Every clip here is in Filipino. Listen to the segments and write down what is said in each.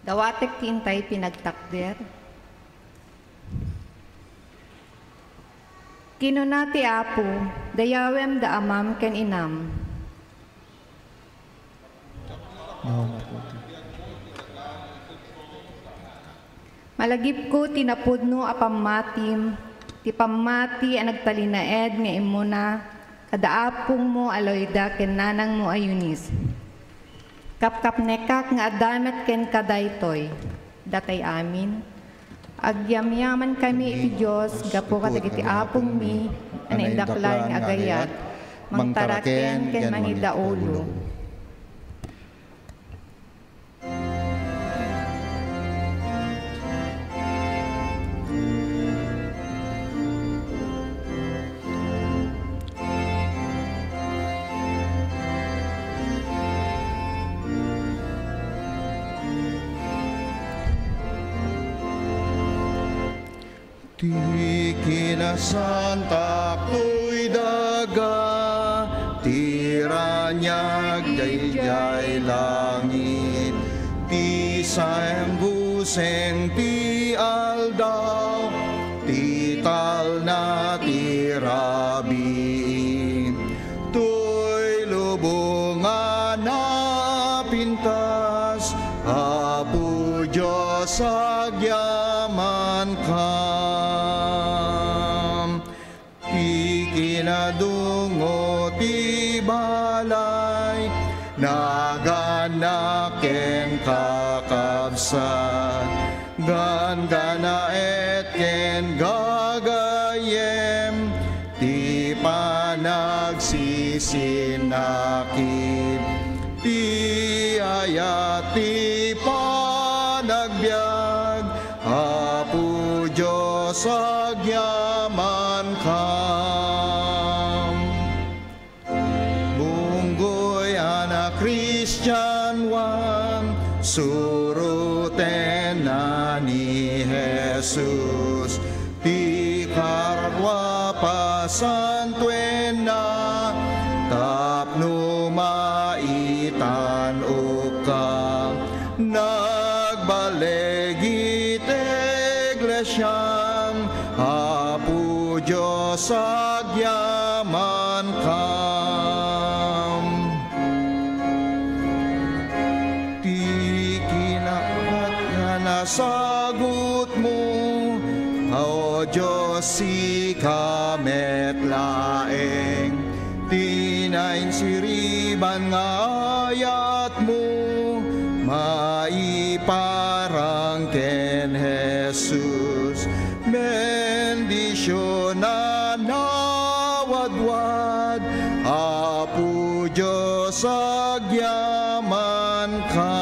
Dawatek tintay pinagtakder. Kinunati apo, dayawem da amam ken inam. Malagip ko tinapudno apamatim, ti pamati ang nagtalinaed nga imuna, kadaapong mo aloyda ken nanang mo ayunis. Kapkap nekak nga adamet ken kadaytoy, datay amin. Agyamyaman kami iti Diyos, gapo kadagiti apong mi, anindaklan nga agayat, mangtaraken ken mangidaulo. Ti kinasanta ko'y daga, tiranyag jay langit, ti sayembuseng ti aldaw, ti tal na ti rabi, to'y lubungan na pintas, Apo Diyos agyaman ka. Kinadungo ti balay, naganaken kakabsat, gana et ken gagayem, ti panagsisinakit, ti ayat ti panagbiag, Apo Diyos agyaman ka. Christian one, suruten na ni Jesus, ti karwa pasantuen na, tapno maitan uka, nagbalegit iglesyam, Apo Diyos agyaman ka. Sagot mo, O Diyos, si kamet laeng, tinayin siriban nga ayat mo, maiparang ken Jesus, bendisyon na nawadwad, Apo Diyos agyaman ka.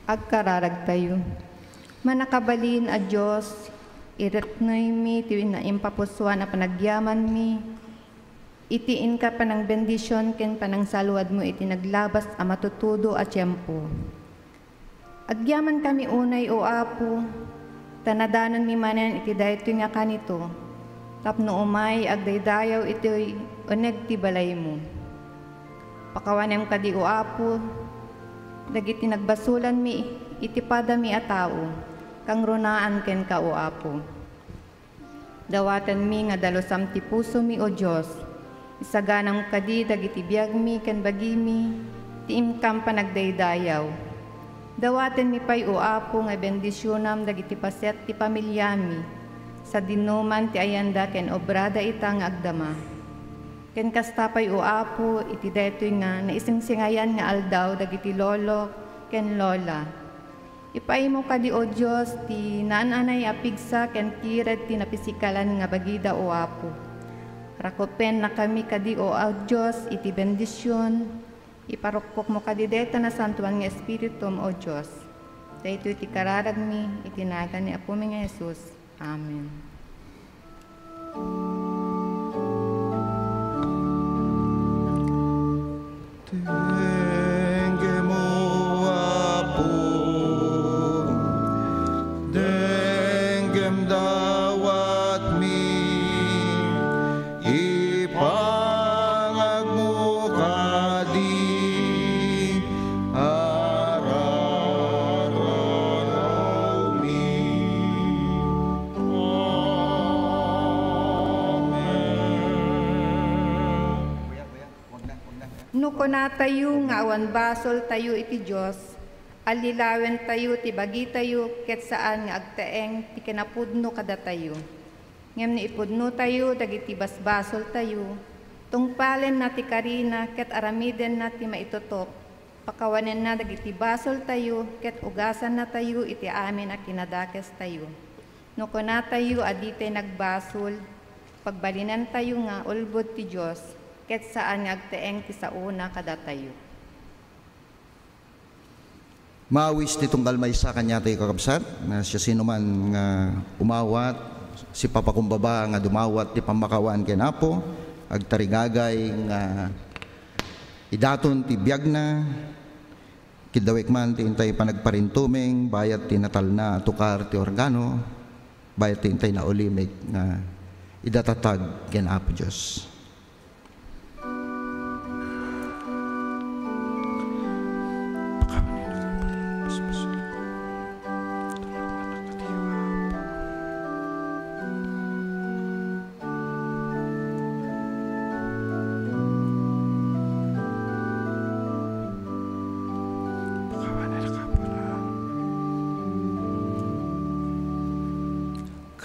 Agkararag tayo. Manakabalin a Diyos, iretnoy mi, tiwin na impapuswan na panagyaman mi, itiin ka panang bendisyon ken panang saluad mo iti naglabas a matutudo a tiyempo. Agyaman kami unay o Apo, tanadanan mi manen iti daytoy nga kanito, tapno umay agdaydayaw iti uneg ti balay mo. Pakawanem ka di o Apo, dagiti nagbasulan mi, itipada mi a tao, kang runaan ken ka o Apo. Dawatan mi nga dalosam ti puso mi o Diyos, isaganam kadi dagiti biag mi ken bagi mi, ti imkam panagdaydayaw. Dawatan mi pay o Apo nga bendisyonam dagiti paset ti pamilya mi, sa dinuman ti ayanda ken obrada ita nga agdama. Ken kastapay o Apo, iti detoy nga, naisingsingayan nga aldaw, dagiti lolo, ken lola. Ipay mo ka di o Diyos, ti naananay apigsa, ken tired ti napisikalan nga bagida o Apo. Rakopen na kami ka di o Diyos, iti bendisyon, iparukpok mo ka di deta na santuan nga Espiritum o Diyos. Dahito iti kararag mi, itinaga ni Apo mi nga Jesus. Amen. Tengemo Apo, tenggem dawat mi, ipangag mo kadi, No na tayo nga awan basol tayo iti Diyos, alilawen tayo ti bagi tayo ket saan nga agtaeng ti kinapudno kada tayo. Ngem ni ipudno tayo dagiti basbasol tayo, tungpalen na ti karina ket aramiden na ti maitutok, pakawanen na dagiti basol tayo ket ugasan na tayo iti amin a kinadakes tayo. No na tayo aditay nagbasol, pagbalinan tayo nga ulbod ti Diyos, ket saan nga agtaeng ti sauna kada tayo. Maawis ti tunggal may sa kanya tayo kakabsat, na siya sino man nga umawat, si papakumbaba nga dumawat ti pamakawan ken Apo, agtarigagay nga idaton ti biyag na, kidawik man ti intay panagparintuming, bayat ti natal na tukar ti organo, bayat ti intay na ulimik nga idatatag ken Apo Diyos.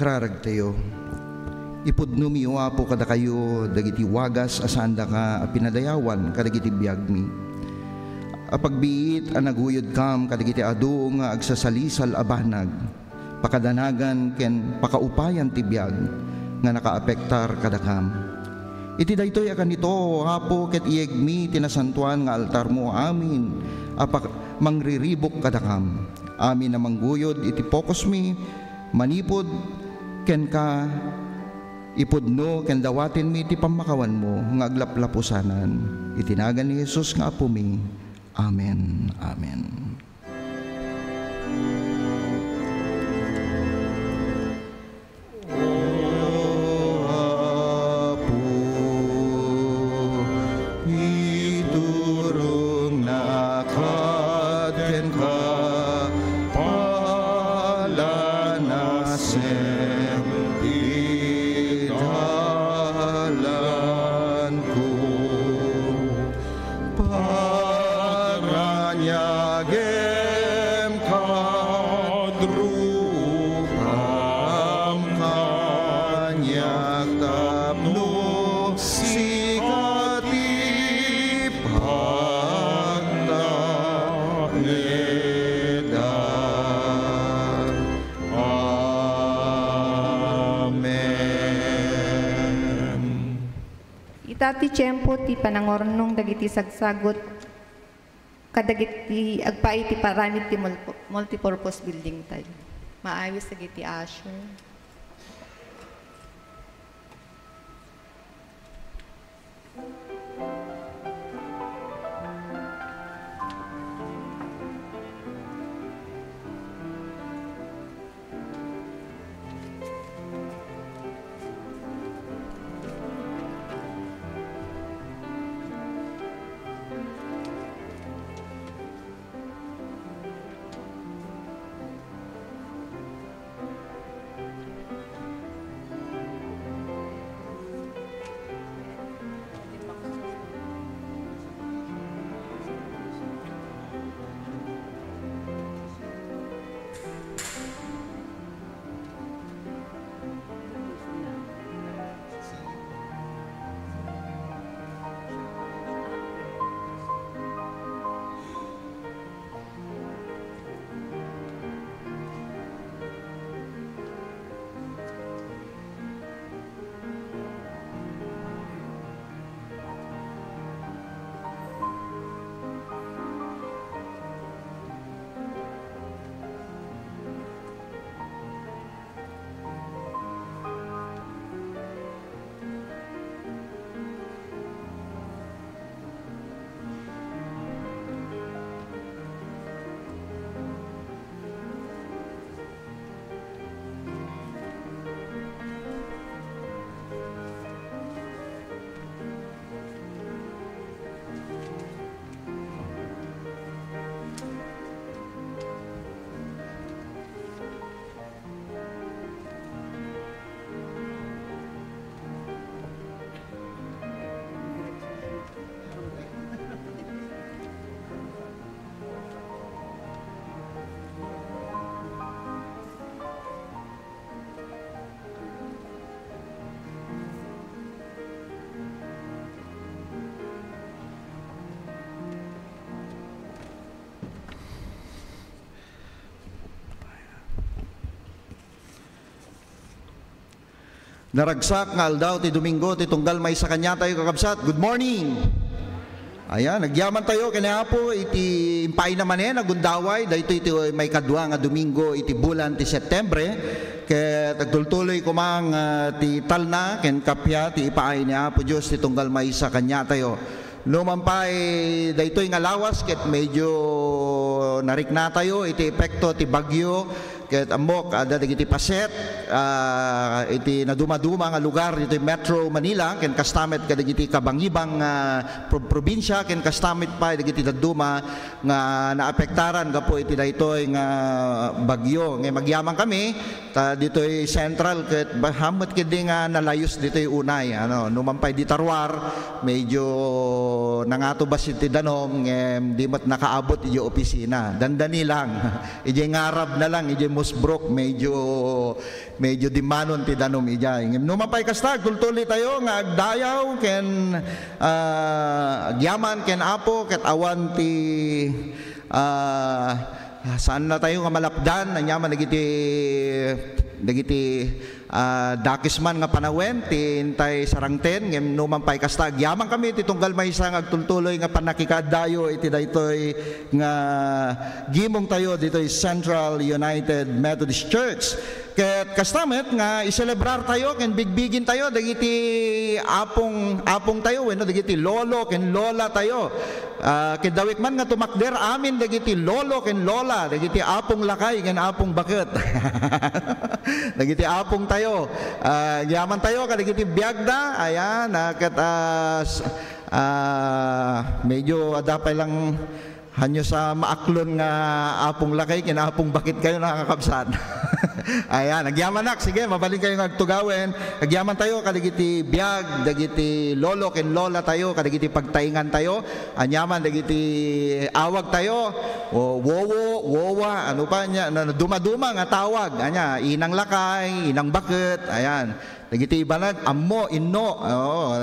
Kararag tayo, ipudno mi Apo kada kayo dagiti wagas asanda ka pinadayawan kadagiti biyagmi. Apagbiit ang naguyod kam kadagiti adu nga agsasalisal abanag, pakadanagan ken pakaupayan ti biyag nga nakaapektar kada kam. Iti daytoy akan nito Apo ket iyegmi tinasantuan nga altar mo amin apak mangriribok kada kam. Amin na mangguyod iti focus mi manipod ken ka ipudno ken dawatin mi ti pamakawan mo nga aglaplapusanan. Itinagan ni Jesus nga Apo mi. Amen. Amen. Itati tiyempo ti panangornong dagiti sagsagot kadagiti agpait ti paramid ti multipurpose building tayo. Maayos dagiti Asher. Naragsak nga aldaw ti Domingo ti tunggal may sa kanya tayo kakabsat. Good morning. Ayan, nagyaman tayo kanya po iti impay naman nagundaway dahito iti may kadwa nga Domingo iti bulan ti Setyembre. Ket agtultuloy ko mang ti talna ken kapya ti ipaay niya po Diyos ti tunggal may sa kanya tayo. Lumampay daytoy nga lawas ket medyo narikna tayo iti epekto ti bagyo ket amok dagiti paset iti naduma-duma nga lugar dito Metro Manila ken kastamet kadagiti kabangibang probinsya ken kastamet pa dagiti daduma nga naapektaran gapo iti daytoy nga bagyo. Ngay magyamang kami ta ditoy central ket hamot kedi nga nalayos ditoy unay numampay di Tarwar medyo nangatubas iti danom ngem di mat nakaabot iti opisina. Dandani lang ije ngarab na lang ije musbrok medyo dimanon ti danom ijay. Ngem numampay kasta tultuli tayo nga agdayaw ken agyaman ken apo ket awan ti saan na tayo nga malapdan nanyaman dagiti dakisman nga panawen ti intay sarangten ngem numampay kasta agyaman kami ti tunggal maysa nga agtultuloy nga panakikadayo iti daytoy nga gimong tayo ditoy Central United Methodist Church. Ket kastamet nga iselebrar tayo ken bigbigin tayo dagiti apong tayo wenno dagiti lolo ken lola tayo. Ket dawit man nga tumakder amin dagiti lolo ken lola dagiti apong lakay ken apong baket. Dagiti apong tayo. Yaman tayo kadagiti biagda ayan ket medyo adapay lang hanyo sa maaklon nga apong lakay ken apong bakit kayo nakakabsan. Ayan, nagyaman nak, sige, mabalik kayo nagtugawen. Nagyaman tayo, kadagiti biag, dagiti lolo ken lola tayo, kadagiti pagtaingan tayo, anyaman, dagiti awag tayo, wowo, wowa, ano pa niya, duma-duma nga tawag, anya, inang lakay, inang bakit, ayan. Dagiti ibanag, ammo, inno,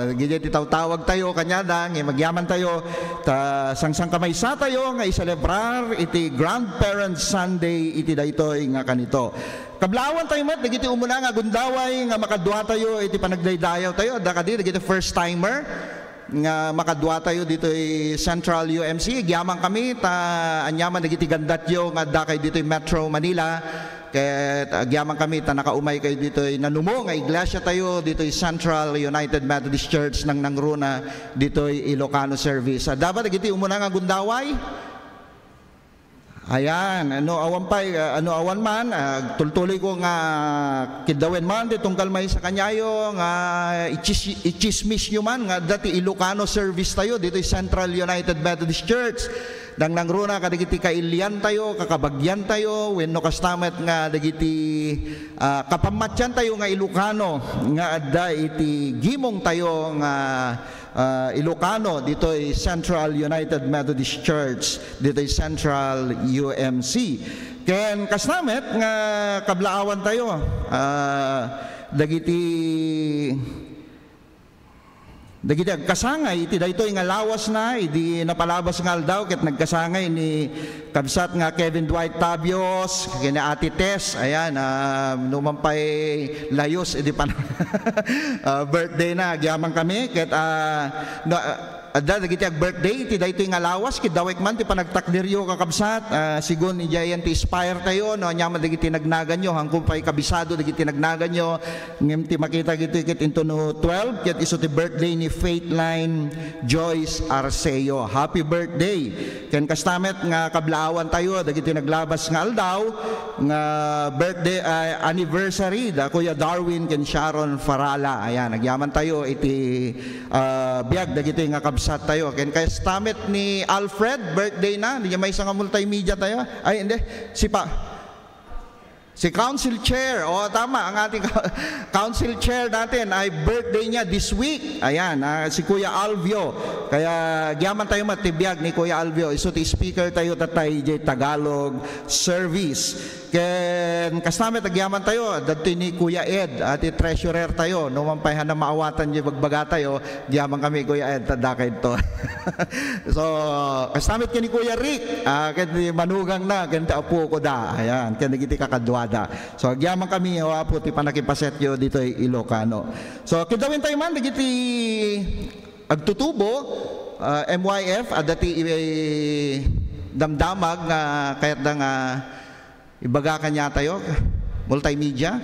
dagiti tawag tayo, kanyada, magyaman tayo, sangsang kamaysa tayo, nga iselebrar, iti Grandparents Sunday, iti daytoy nga kanito. Kablawan tayo mat, dagiti umuna nga gundaway, nga makadwa tayo, iti panagdaydayaw tayo, dagiti first timer, nga makadwa tayo dito Central UMC, gyaman kami, anyaman dagiti gandatyo, nga dakay dito Metro Manila, ket agyaman kami ta nakaumay kayo dito nanumo nga iglesia tayo dito Central United Methodist Church nang nangruna dito Ilocano service. Dapat dagiti umuna nga gundaway. Ayan, awan man, tultuloy ko nga kidawen man ditong kalmay sa kanyayo nga ichismis nyo man nga dati Ilocano service tayo dito Central United Methodist Church. Nang nangruna kadagiti kailian tayo, kakabagyan tayo, wenno kastamet nga dagiti kapamatyan tayo nga Ilocano nga adda iti gimong tayo nga Ilocano dito Central United Methodist Church dito Central UMC. Ken kastamet nga kablaawan tayo dagiti kasangay iti daytoy nga lawas na idi napalabas nga aldaw ket nagkasangay ni kabsat nga Kevin Dwight Tabios kina Ate Tess ayan numampay layos idi pan birthday na agyaman kami ket dagiti ag birthday ti daytoy nga lawas ket dawek man ti panagtakdiryo kakabsat sigon ijayan ti inspire tayo no nyaman dagiti nagnagan nyo hangkong pay kabisado dagiti nagnagan nyo ngem ti makita giti ket into no 12 ket iso ti birthday ni Faithline Joyce Arceo. Happy birthday ken kastamet nga kablaawan tayo dagiti naglabas nga aldaw nga birthday anniversary da Kuya Darwin ken Sharon Farala. Ayan nagyaman tayo iti biag dagiti nga kabsat tayo ken kay stamet ni Alfred birthday na hindi may isang multimedia tayo ay hindi si Council Chair, tama, ang ating Council Chair natin ay birthday niya this week. Ayan, si Kuya Alvio. Kaya gyaman tayo matibiyag ni Kuya Alvio. Iso ti speaker tayo tatay J Tagalog Service. Ken kasama tagyaman tayo dadto ni Kuya Ed at treasurer tayo numampay na maawatan di bagbaga tayo gyaman kami Kuya Ed tadakay to. So kasama ni Kuya Rick ken manugang na ken apo ko da ayan ken giti kakadwa Aguada. So agyaman kami po ti panakipaset yo dito Ilocano. So kidawin tayo man dagiti agtutubo MYF adati damdamag nga kayat da nga ibaga kanya tayo multimedia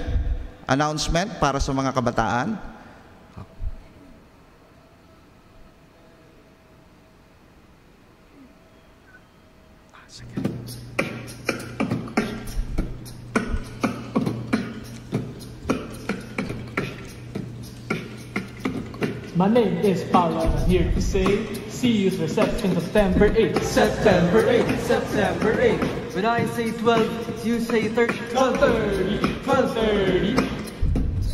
announcement para sa mga kabataan. My name is Paolo, and I'm here to say, see you's reception September 8th. September 8th, September 8th. When I say 12, you say 30. 12:30, 12:30.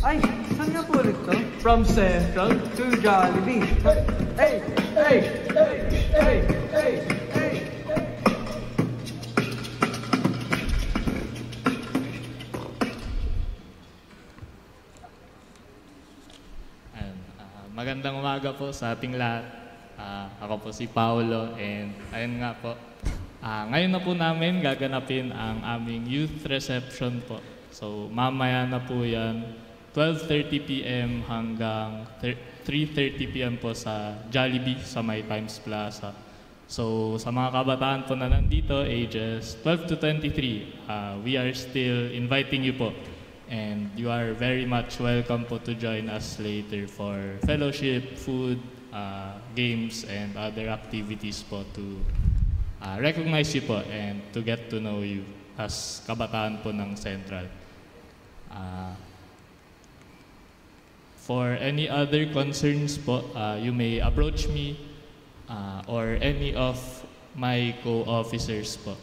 Ay, saan nga po ulit to? From Central To Jollibee. Hey, hey, hey, hey, hey, hey. Magandang umaga po sa ating lahat. Ako po si Paolo and ayun nga po. Ngayon na po namin gaganapin ang aming youth reception po. So mamaya na po yan, 12:30 p.m. hanggang 3:30 p.m. po sa Jollibee sa May Times Plaza. So sa mga kabataan po na nandito, ages 12 to 23, we are still inviting you po. And you are very much welcome po to join us later for fellowship, food, games, and other activities po to recognize you po and to get to know you as kabataan po ng Central. For any other concerns po, you may approach me or any of my co-officers po.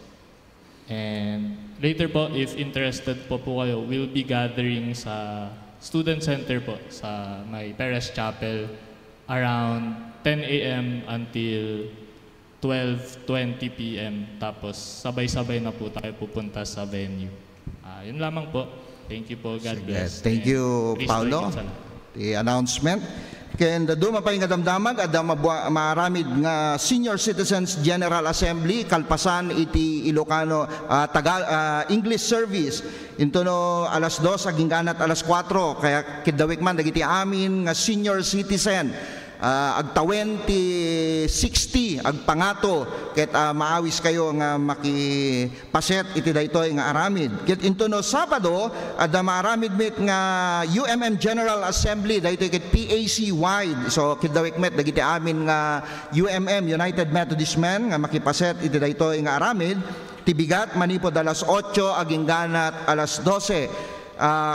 And later po, if interested po kayo, we'll be gathering sa Student Center po sa may Perez Chapel around 10 a.m. until 12:20 p.m. Tapos sabay-sabay na po tayo pupunta sa venue. Yun lamang po. Thank you po. God bless. Thank you, Paolo. The announcement. Ken duma pa nga damdamag adda maaramid nga Senior Citizens General Assembly kalpasan iti Ilocano English Service into no alas 2 aging ganat alas 4 kaya kidawik man dagiti amin nga senior citizen agtawen ti 60 agpangato ket maawis kayo nga makipaset iti daytoy nga aramid ket into no Sabado adda maaramid met nga UMM General Assembly daytoy ket PAC wide so kidawik met dagiti amin nga UMM United Methodist Men nga makipaset iti daytoy nga aramid tibigat manipod alas 8 aging ganat alas 12.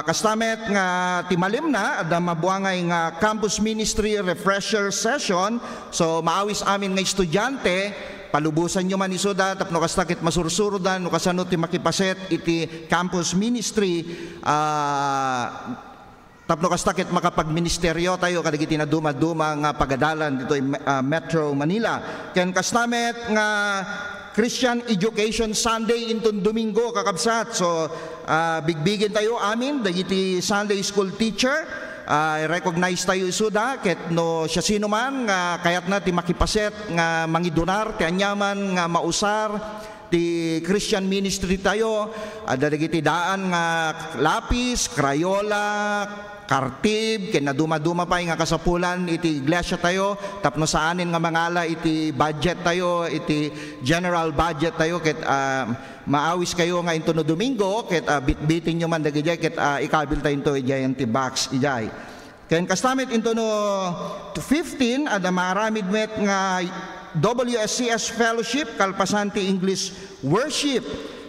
Kastamet nga timalim na ada mabuangay nga campus ministry refresher session so maawis amin nga estudyante palubusan nyo man isuda tapno kastakit masursurudan no kasano ti makipaset iti campus ministry tapno kastakit makapagministeryo tayo kadagiti na duma-duma nga pagadalan dito Metro Manila ken kastamet nga Christian Education Sunday into Domingo kakabsat. So bigbigin tayo amin dagiti Sunday school teacher. Recognize tayo isuda ket no siya sino man nga kayat na ti makipaset nga mangidonar ti anyaman nga mausar ti Christian ministry tayo. Ada dagiti daan nga lapis, crayola, kartib, ken naduma-duma pa nga kasapulan iti iglesia tayo tapno saanin nga mangala iti budget tayo iti general budget tayo ket maawis kayo nga into no Domingo ket bitbitin nyo man dagiti ket ikabil tayo into ijay ti box ijay ken kastamit into no 15 ada maaramid met nga WSCS Fellowship kalpasan ti English Worship.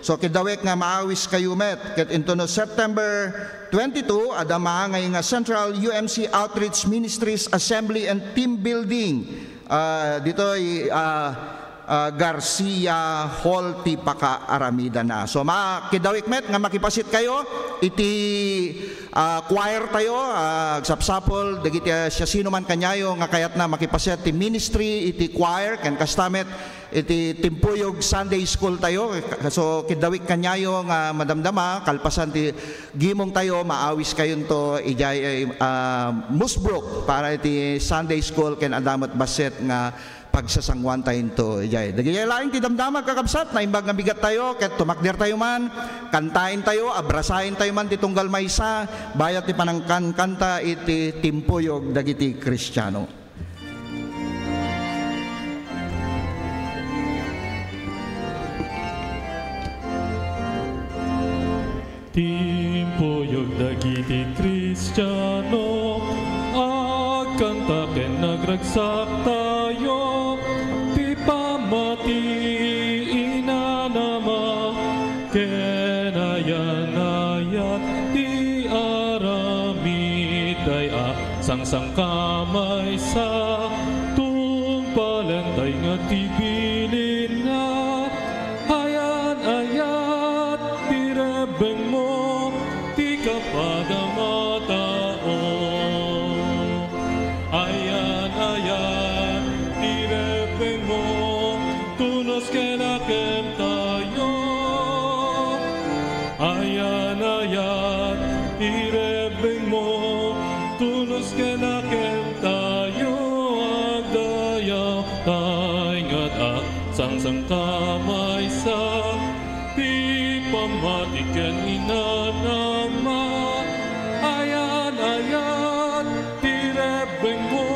So kidawek nga maawis kayo met ket into no September 22 ada maangay nga Central UMC Outreach Ministries Assembly and Team Building dito Garcia Hall ti Paka-Aramida na. So kidawek met nga makipasit kayo iti choir tayo sapsapol dagiti siya sino man kanyayo nga kayat na makipaset ti ministry iti choir ken kastamet iti timpuyog Sunday school tayo so kidawik kanyayo nga madamdama kalpasan ti gimong tayo maawis kayon to ijay Musbrook para iti Sunday school ken adamot baset nga pagsasangwan tayo ito. Dagayay laing ti damdama kakabsat, na imbag nga bigat tayo, ket tumakder tayo man, kantain tayo, abrasahin tayo man, ti tunggal maysa, bayat ti panangkan kanta iti timpuyog dagiti Kristiyano. Timpuyog dagiti Kristiyano, agkanta ken nagragsak tayo, ti pamati inanama, ken ayan-ayat ti aramid ay sangsang kamay sa tungpalentay nga ti bilin na, ayan-ayat ti rebeng mo, ti kapadamatao. Ayan-ayat ti rebeng mo, tunos kenakem tayo. Ayan-ayat ti rebeng mo, tunos kenakem tayo. Agdayaw tay ngat sangsang kamay sa ti pamatiken inanama. Ayan-ayat ti rebeng mo,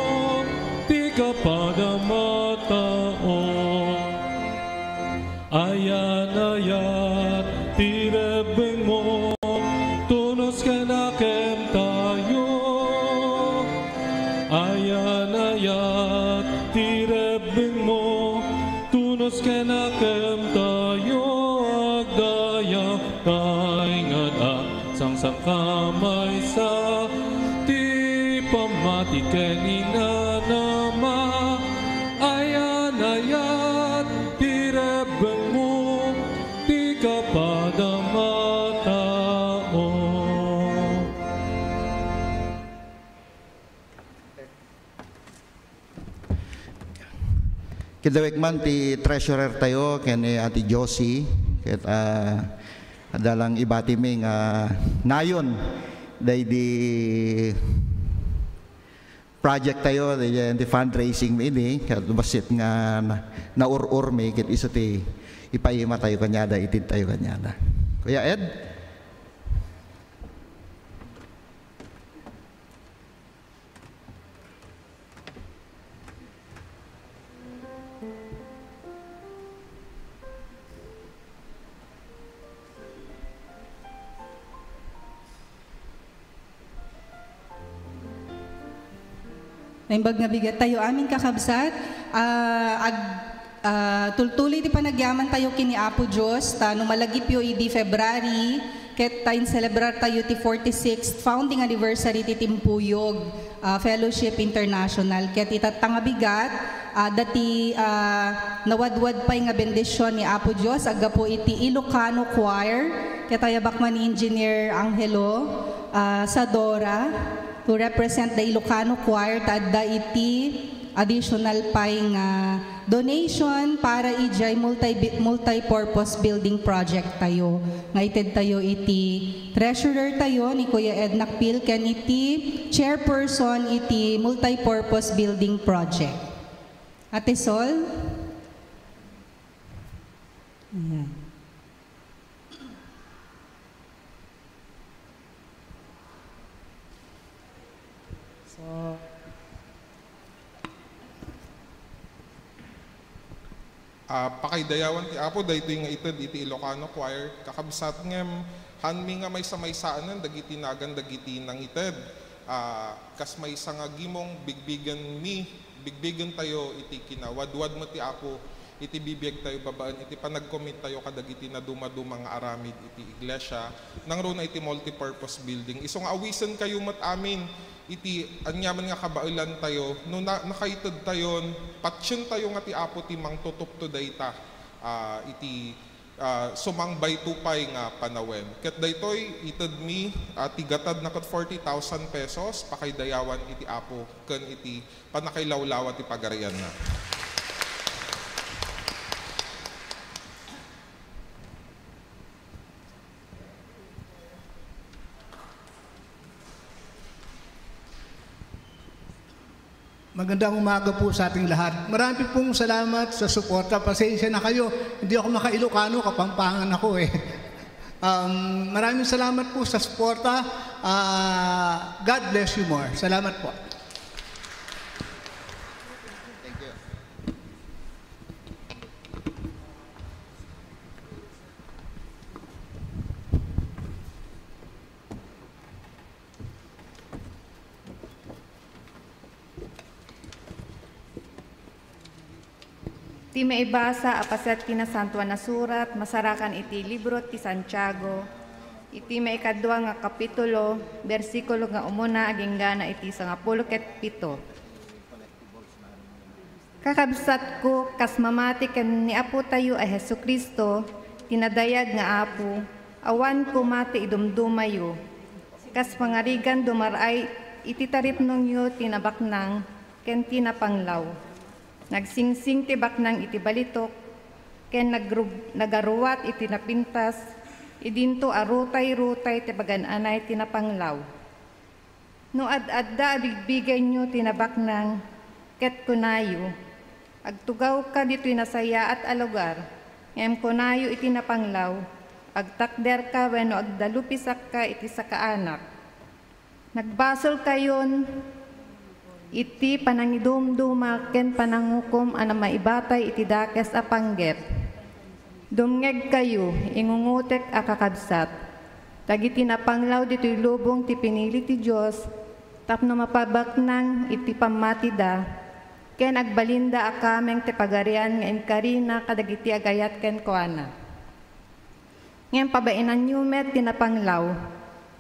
ti kapadamatao. Ayan-ayat ti rebeng mo, tunos kenakem tayo. Ayan-ayat ti rebeng mo, tunos kenakem tayo. Agdayaw tay nga sangsang kamay sa ti pamatiken inanama. Ayan-ayat ti rebeng mo, ti kapadamatao. Kidawek man ti treasurer tayo ken Ati Josie, ket adalang ibati mi nga nayon day di project tayo di fundraising mi ini, ket basit nga naurur mi ket iso ti ipayima tayo kanyada, itid tayo kanyada. Kuya Ed? Naimbag nga bigat tayo amin kakabsat, tultuloy ti panagyaman tayo kini Apo Diyos, ta numalagip yo idi February, ket tayo celebrar tayo ti 46th founding anniversary ti Timpuyog Fellowship International, ket itatang nga bigat, dati nawadwad pay nga bendisyon ni Apo Diyos, aga po iti Ilocano Choir, ket tayo bakman ni Engineer Angelo Sadora, to represent the Ilocano Choir, tadda iti additional pay nga donation para ijay multi-purpose building project tayo. Nga ited tayo iti treasurer tayo ni Kuya Ed Nakpil, ken iti chairperson iti multi-purpose building project. Ate Sol? Ayan. Pakaidayawan ti Apo daytoy nga ited iti Ilocano Choir, kakabsat ngem hanmi nga may samaysaanan dagiti nagan dagiti nang ited, kas may nga gimong bigbigan tayo iti kinawadwad mo ti Apo, iti bibiyag tayo babaan, iti panag-commit tayo kadagiti na dumadumang aramid iti iglesia nang runa iti multi-purpose building. Isong awisan kayo mat amin iti anyaman nga kabailan tayo no nakaitod tayon patsyon tayo nga ti Apo ti mangtutup to dayta iti sumangbay tupay nga panawen. Ket daytoy ited mi tigatad na ket 40,000 pesos pakaidayawan iti Apo ken iti panakailawlaw ti pagarian na. Magandang umaga po sa ating lahat. Marami pong salamat sa suporta. Pasensya na kayo. Hindi ako maka-Ilocano, Kapampangan ako eh. Maraming salamat po sa suporta. God bless you more. Salamat po. Ti maibasa apaset ti nasantuan na surat, masarakan iti libro ti Santiago, iti maikadwa nga kapitulo, bersikulo nga umuna aging gana iti 17. Kakabsat ko, kas mamati ken ni Apo tayo ay Hesu Kristo, tinadayag nga Apo, awan ko mati idumdumayo, kas pangarigan dumaray, iti taripnong yu tinabaknang, ken tinapanglaw. Nagsingsing tibak ng iti balitok, ken nagaruwat iti napintas, idinto arutay-rutay tibagan-anay tinapanglaw. No ad-adda abigbigay nyo tinabak ng ket kunayo, agtugaw ka dito'y nasaya at alugar, ngem kunayo iti napanglaw, agtakder ka wenno agdalupisak ka iti sakaanak. Nagbasol kayon, iti panangidumduma ken panangukom ana maibatay iti dakes a panggep. Dumngeg kayo, ingungutek a kakabsat. Dagiti napanglaw dito'y lubong ti pinili ti Diyos, tapno mapabaknang iti pamatida, ken agbalinda a kameng ti pagarian nga inkarina kadagiti agayat ken kuana. Ngayon pabainan nyo met ti napanglaw,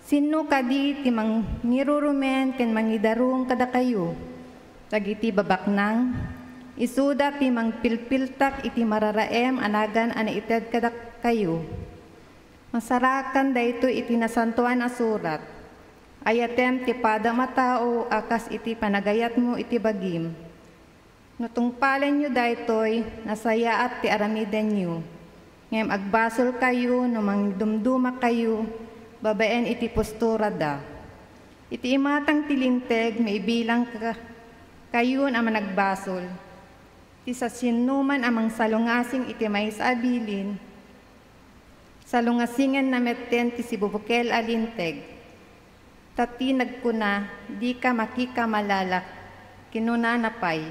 sino kadi ti mangirurumen ken mangidarong kada kayo? Dagiti babaknang, isuda ti mangpilpiltak iti mararaem anagan ana ited kada kayo. Masarakan dayto iti nasantuan a surat. Ayatem ti pada matao akas iti panagayat mo iti bagim. Nutungpalen nyo daytoy nasaya at ti aramiden nyo. Ngem agbasol kayo no mangdumduma kayo, babaen iti postura da. Iti imatang tilinteg, may bilang kayon ang nagbasol. Ti sa sinuman amang salungasing iti may sabilin, salungasingen na metten ti sibubukel alinteg. Tati nagkuna, di ka makikamalala, kinunanapay,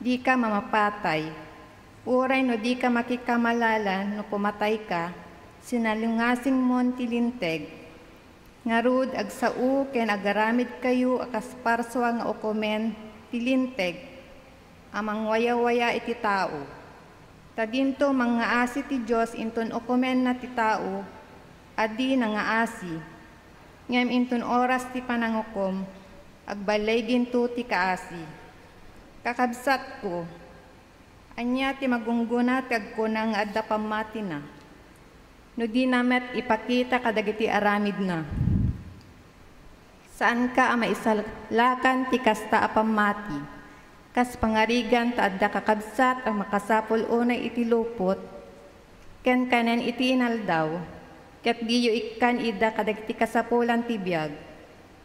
di ka mamapatay. Uray no di ka makikamalala, no pumatay ka, sinalungasing mon tilinteg. Ngarud agsao ken agaramid kayo akas parswa nga okomen tilinteg amang waya-waya iti tao. Tadinto mga asi ti Diyos inton okomen na ti tao adi na nga asi. Ngem inton oras ti panangukom agbalay ginto ti kaasi. Kakabsat ko anya ti magungguna ti agkuna nga adda pamati na. No di namet ipakita kadagiti aramid na. Saan ka ang maisalakan ti kasta apamati, kas pangarigan ta adda kakabsat ang makasapol unay iti lupot, ken kanen iti inaldaw, ket diyo ikan ida kadagiti kasapulan ti biag,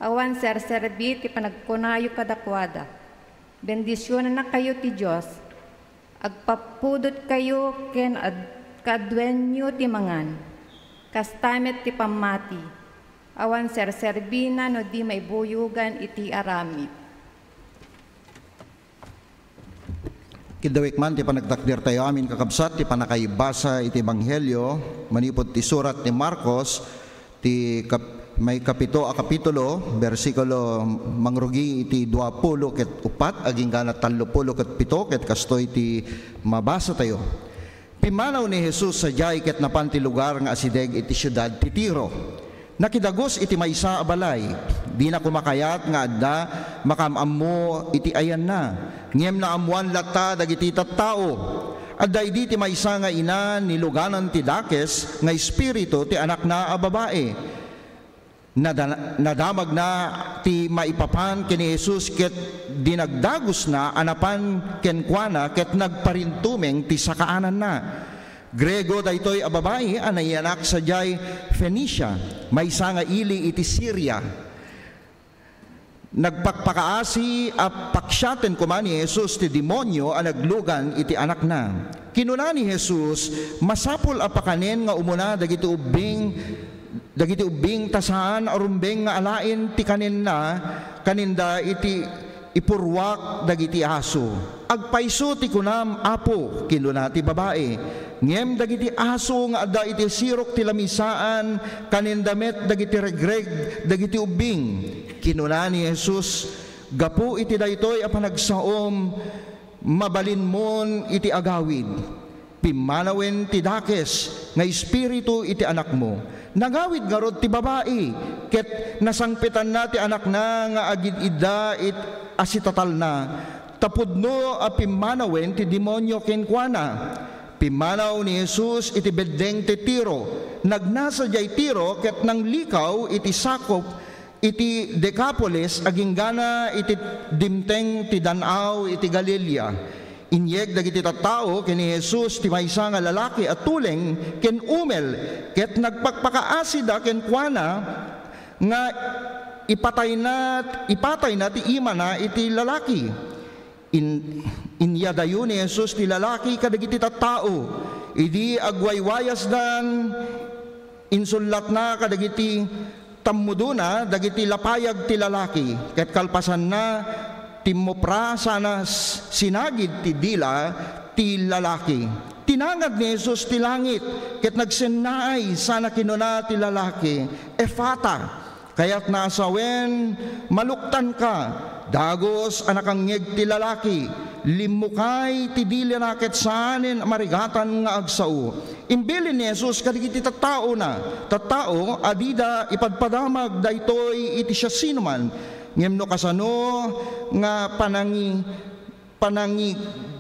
awan serserbi ti panagkunayo kadakwada. Bendisyonan na kayo ti Diyos, agpapudot kayo ken kadwenyo ti mangan, kastamet ti pamati, awan serserbina no di may buyugan iti aramid. Kidawik man ti panagtakdir tayo amin kakabsat ti panakaibasa iti Ebanghelyo manipod ti surat ni Marcos ti may kapitulo bersikulo mangrugi iti 20 ket 4 aging gana 30 ket 7 ket kastoy ti mabasa tayo. Pimanaw ni Jesus sa jay ket napan ti lugar nga asideg iti syudad ti Tiro. Nakidagos iti maysa a balay, di na kumakayat nga adda makamammo iti ayan na. Ngem na amuan lata dagiti tattao. Adda idi ti maysa nga ina niluganan ti dakes nga espiritu ti anak na a babae. Nadamag na ti maipapan ken ni Jesus ket dinagdagos na anapan ken kuana ket nagparintumeng ti sakaanan na. Grego daytoy a babae anayanak sa jay Phoenicia, maysa nga ili iti Syria. Nagpakpakaasi at paksyaten kuman ni Jesus ti demonyo a naglugan iti anak na. Kinuna ni Jesus, masapul apakanen nga umuna dagiti ubing tasaan arumbeng nga alain ti kanin na kaninda iti ipurwak dagiti aso. Agpaiso ti kunam apo kinuna ti babae. Ngem dagiti aso nga adda iti sirok ti lamisaan kanindamet dagiti regreg dagiti ubing. Kinuna ni Jesus, gapu iti daytoy a panagsaom, mabalin mon iti agawid. Pimanawen ti dakes nga espiritu iti anak mo. Nagawid nga rod ti babae, ket nasangpitan na ti anak na nga agid ida it asitatal na. Tapudno a pimanawen ti demonyo kenkwana. Pimanaw ni Jesus iti beddeng ti Tiro. Nagnasa jay Tiro ket nang likaw iti sakop iti Decapolis aginggana iti dimteng ti Danaw iti Galilea. Inyeg dagiti tattao ken ni Jesus ti maysa nga lalaki at tuleng ken umel ket nagpakpakaasida ken kuana nga ipatay na ti ima na iti lalaki. Inyadayo ni Jesus ti lalaki kadagiti tattao. Idi agwaywayas dan insulat na kadagiti tammuduna dagiti lapayag ti lalaki ket kalpasan na timmopra sana sinagid ti dila ti lalaki. Tinangad ni Jesus ti langit ket nagsennaay sana kinuna ti lalaki, Efata, kayat nasawen maluktan ka. Dagos anakangeg ti lalaki, limukay ti dili na ket saanen marigatan nga agsao. Imbilin ni Jesus kadagiti tattao na, tattao adida ipadpadamag daytoy iti siya sinuman. Ngem no kasano nga panangi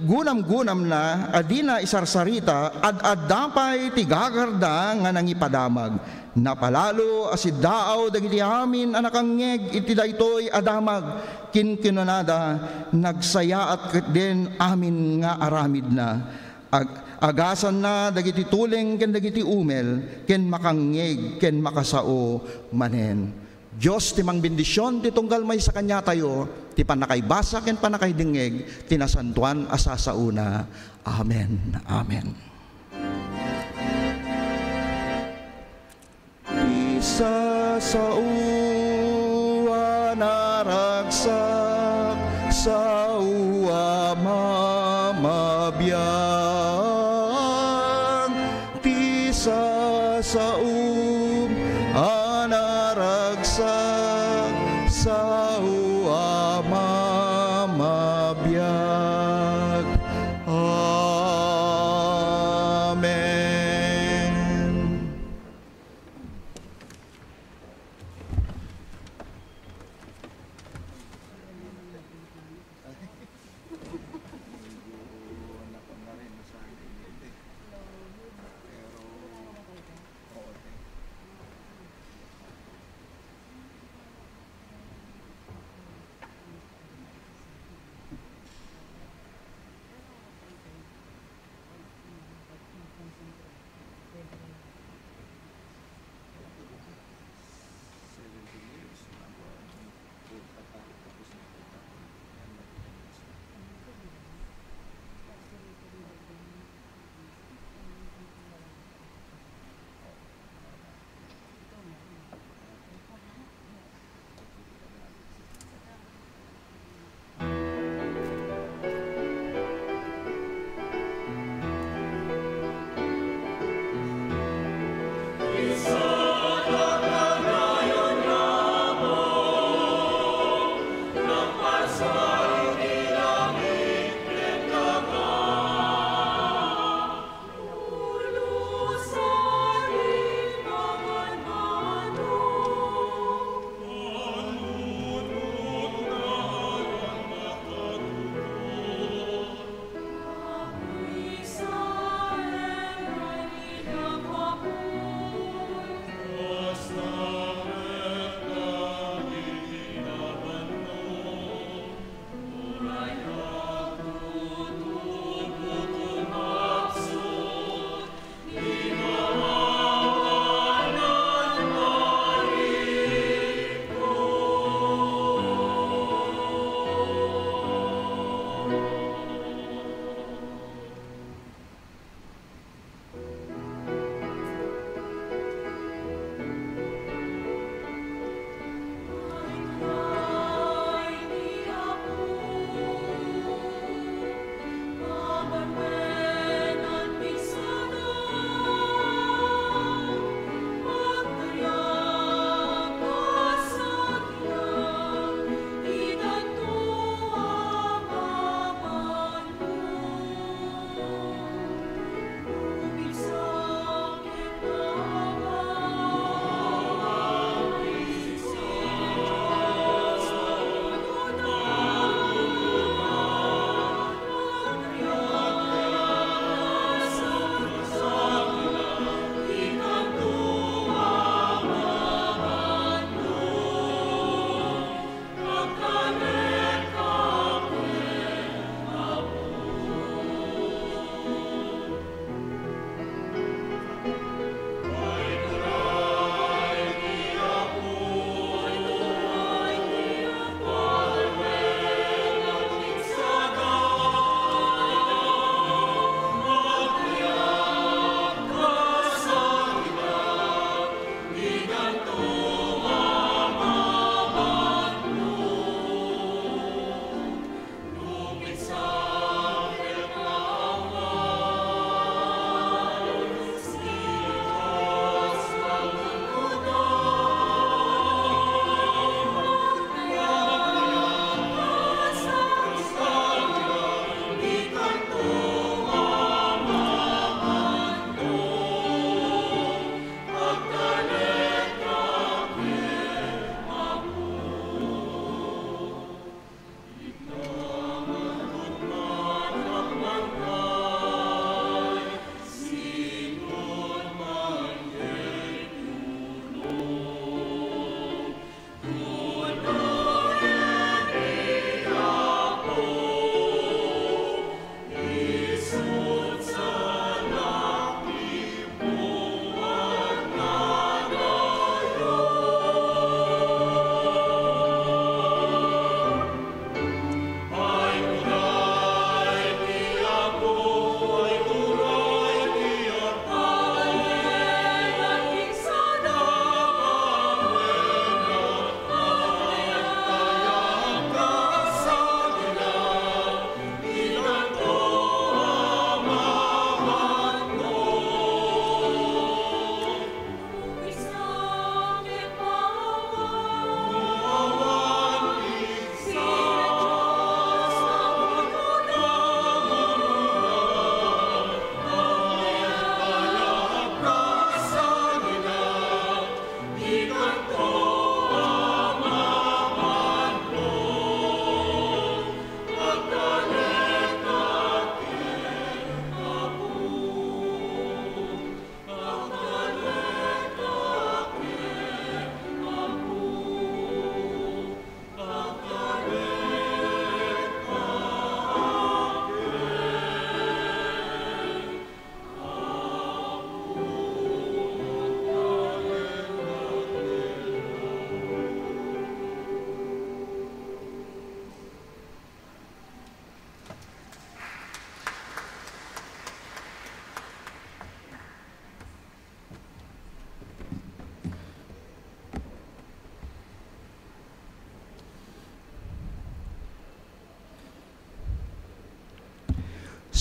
gunam-gunam na adina isarsarita ad-addapay ti gagarda nga nangipadamag. Napalalo asidaaw dagiti amin anakangeg iti daytoy adamag kinkinunada nagsayaat ket den amin nga aramid na. Agasan na dagiti tuleng ken dagiti umel ken makangeg ken makasao manen. Diyos ti mangbendisyon ti tunggal may sa kanya tayo ti panakaybasa ken panakaydingeg tinasantuan asasauna. Amen. Amen. Isa sa uwa naragsak sa uwa mamabiyang tisa sa naragsak sa uwa mamabiyag. Amen.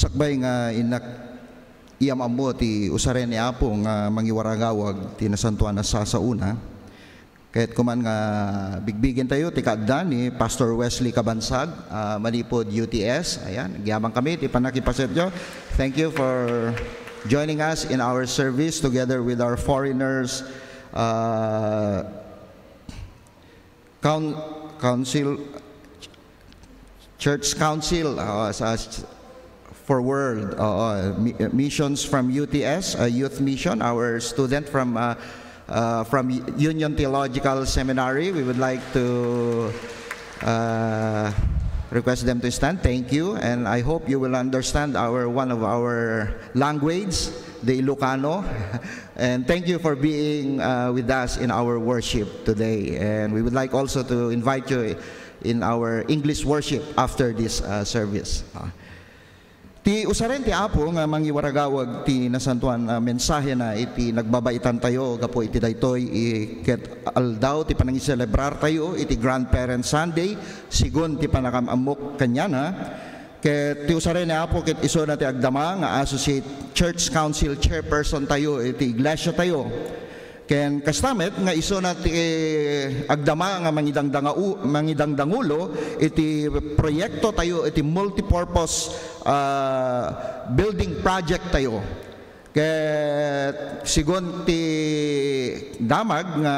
sakbay nga iamamo ti usaren ni Apo nga mangiwaragawag ti nasantuan na sa una. Kahit kuman nga bigbigin tayo ti kaaddan ni Pastor Wesley Cabansag, manipod UTS. Ayan, nagyamang kami ti panakipaset nyo. Thank you for joining us in our service together with our foreigners Church Council for World missions from UTS, a youth mission, our student from Union Theological Seminary. We would like to request them to stand. Thank you, and I hope you will understand one of our language, the Ilocano. And thank you for being with us in our worship today. And we would like also to invite you in our English worship after this service. Ti usaren ti Apo nga mangiwaragawag ti nasantuan mensahe na iti nagbabaitan tayo gapo iti daytoy ket aldaw ti panangiselebrar tayo iti Grandparents Sunday sigon ti panakamamok kanyana ket ti usaren ni Apo ket iso na ti agdama nga Associate Church Council Chairperson tayo iti iglesia tayo. Ken kastamet nga iso na ti agdama nga mangidangdangulo iti proyekto tayo iti multipurpose building project tayo. Ket sigon ti damag nga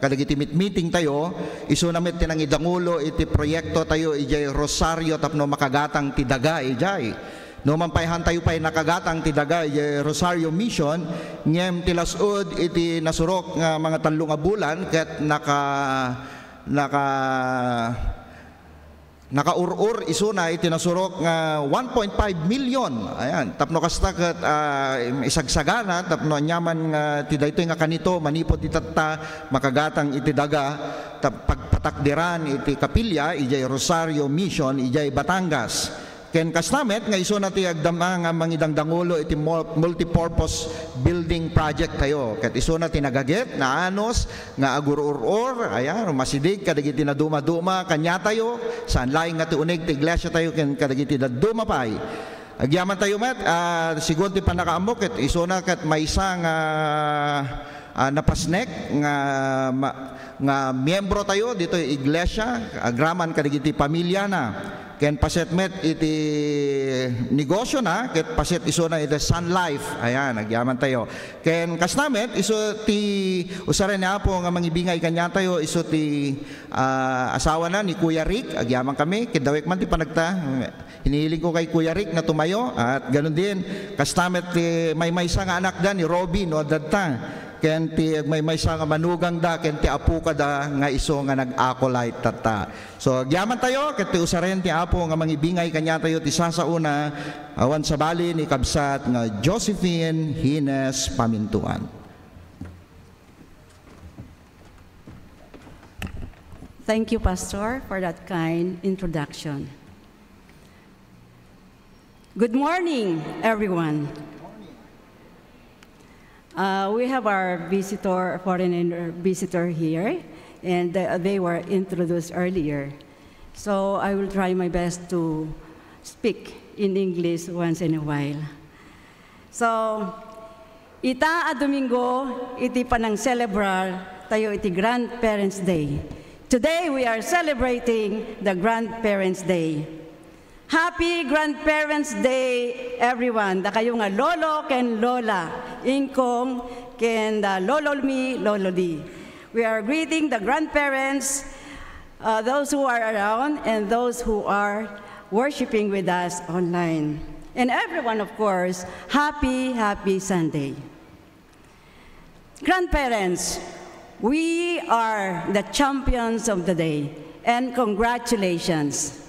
kadagiti meeting tayo iso namet ti nangidangulo iti proyekto tayo ijay Rosario tapno makagatang ti daga ijay. No mampayhan tayo pa'y nakagatang ti daga Rosario Mission ngem ti lasud iti nasurok nga mga 3 nga bulan ket nakaurur iso na iti nasurok nga 1.5 million. Ayan, tapno kasta ket isagsagana tapno nyaman nga ti daytoy nga kanito manipod ti tatta makagatang iti daga pagpatakdiran iti kapilya ijay Rosario Mission ijay Batangas. Ken kastamet nga iso na ti agdama nga mangidangdangulo iti multipurpose building project tayo. Ket iso na tinagaget na anos nga agururor ayan masidig kadagiti na duma-duma kanya tayo saan laing nga ti unig ti iglesia tayo ken kadagiti da duma pay. Agyaman tayo met sigon ti panakaamok ket iso na ket maysa nga napasnek nga miyembro tayo dito iglesia agraman kadagiti pamilya na. Ken paset met iti negosyo na ket paset iso na iti Sun Life. Ayan, nagyaman tayo. Ken kasnamet iso ti usaren ni Apo nga mangibingay kanya tayo iso ti asawa na ni Kuya Rick. Agyaman kami ket dawek man ti panagta. Hinihiling ko kay Kuya Rick na tumayo at ganoon din kasnamet ti maysa nga anak da ni Robin no dadta. Ken ti maysa nga manugang da ken ti apo kada nga iso nga nag-acolyte tata. So agyaman tayo ket ti usaren ti Apo nga mangibingay kanya tayo ti sasauna awan sa bali ni kabsat nga Josephine Hines Pamintuan. Thank you, Pastor, for that kind introduction. Good morning, everyone. We have our foreign visitor here, and they were introduced earlier. So I will try my best to speak in English once in a while. So, ita a Domingo, iti panang celebrar tayo iti Grandparents' Day. Today we are celebrating the Grandparents' Day. Happy Grandparents' Day, everyone. Da kayo nga lolo ken lola, ingkong ken lolo mi, lolo di. We are greeting the grandparents, those who are around and those who are worshiping with us online. And everyone, of course, happy Sunday. Grandparents, we are the champions of the day, and congratulations.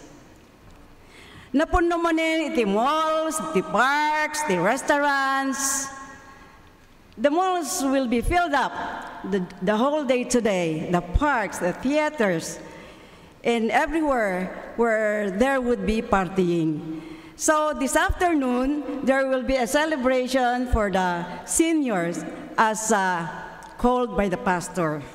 Napuno mo nin iti malls, iti parks, iti restaurants. The malls will be filled up the whole day today. The parks, the theaters, and everywhere where there would be partying. So this afternoon, there will be a celebration for the seniors as called by the pastor.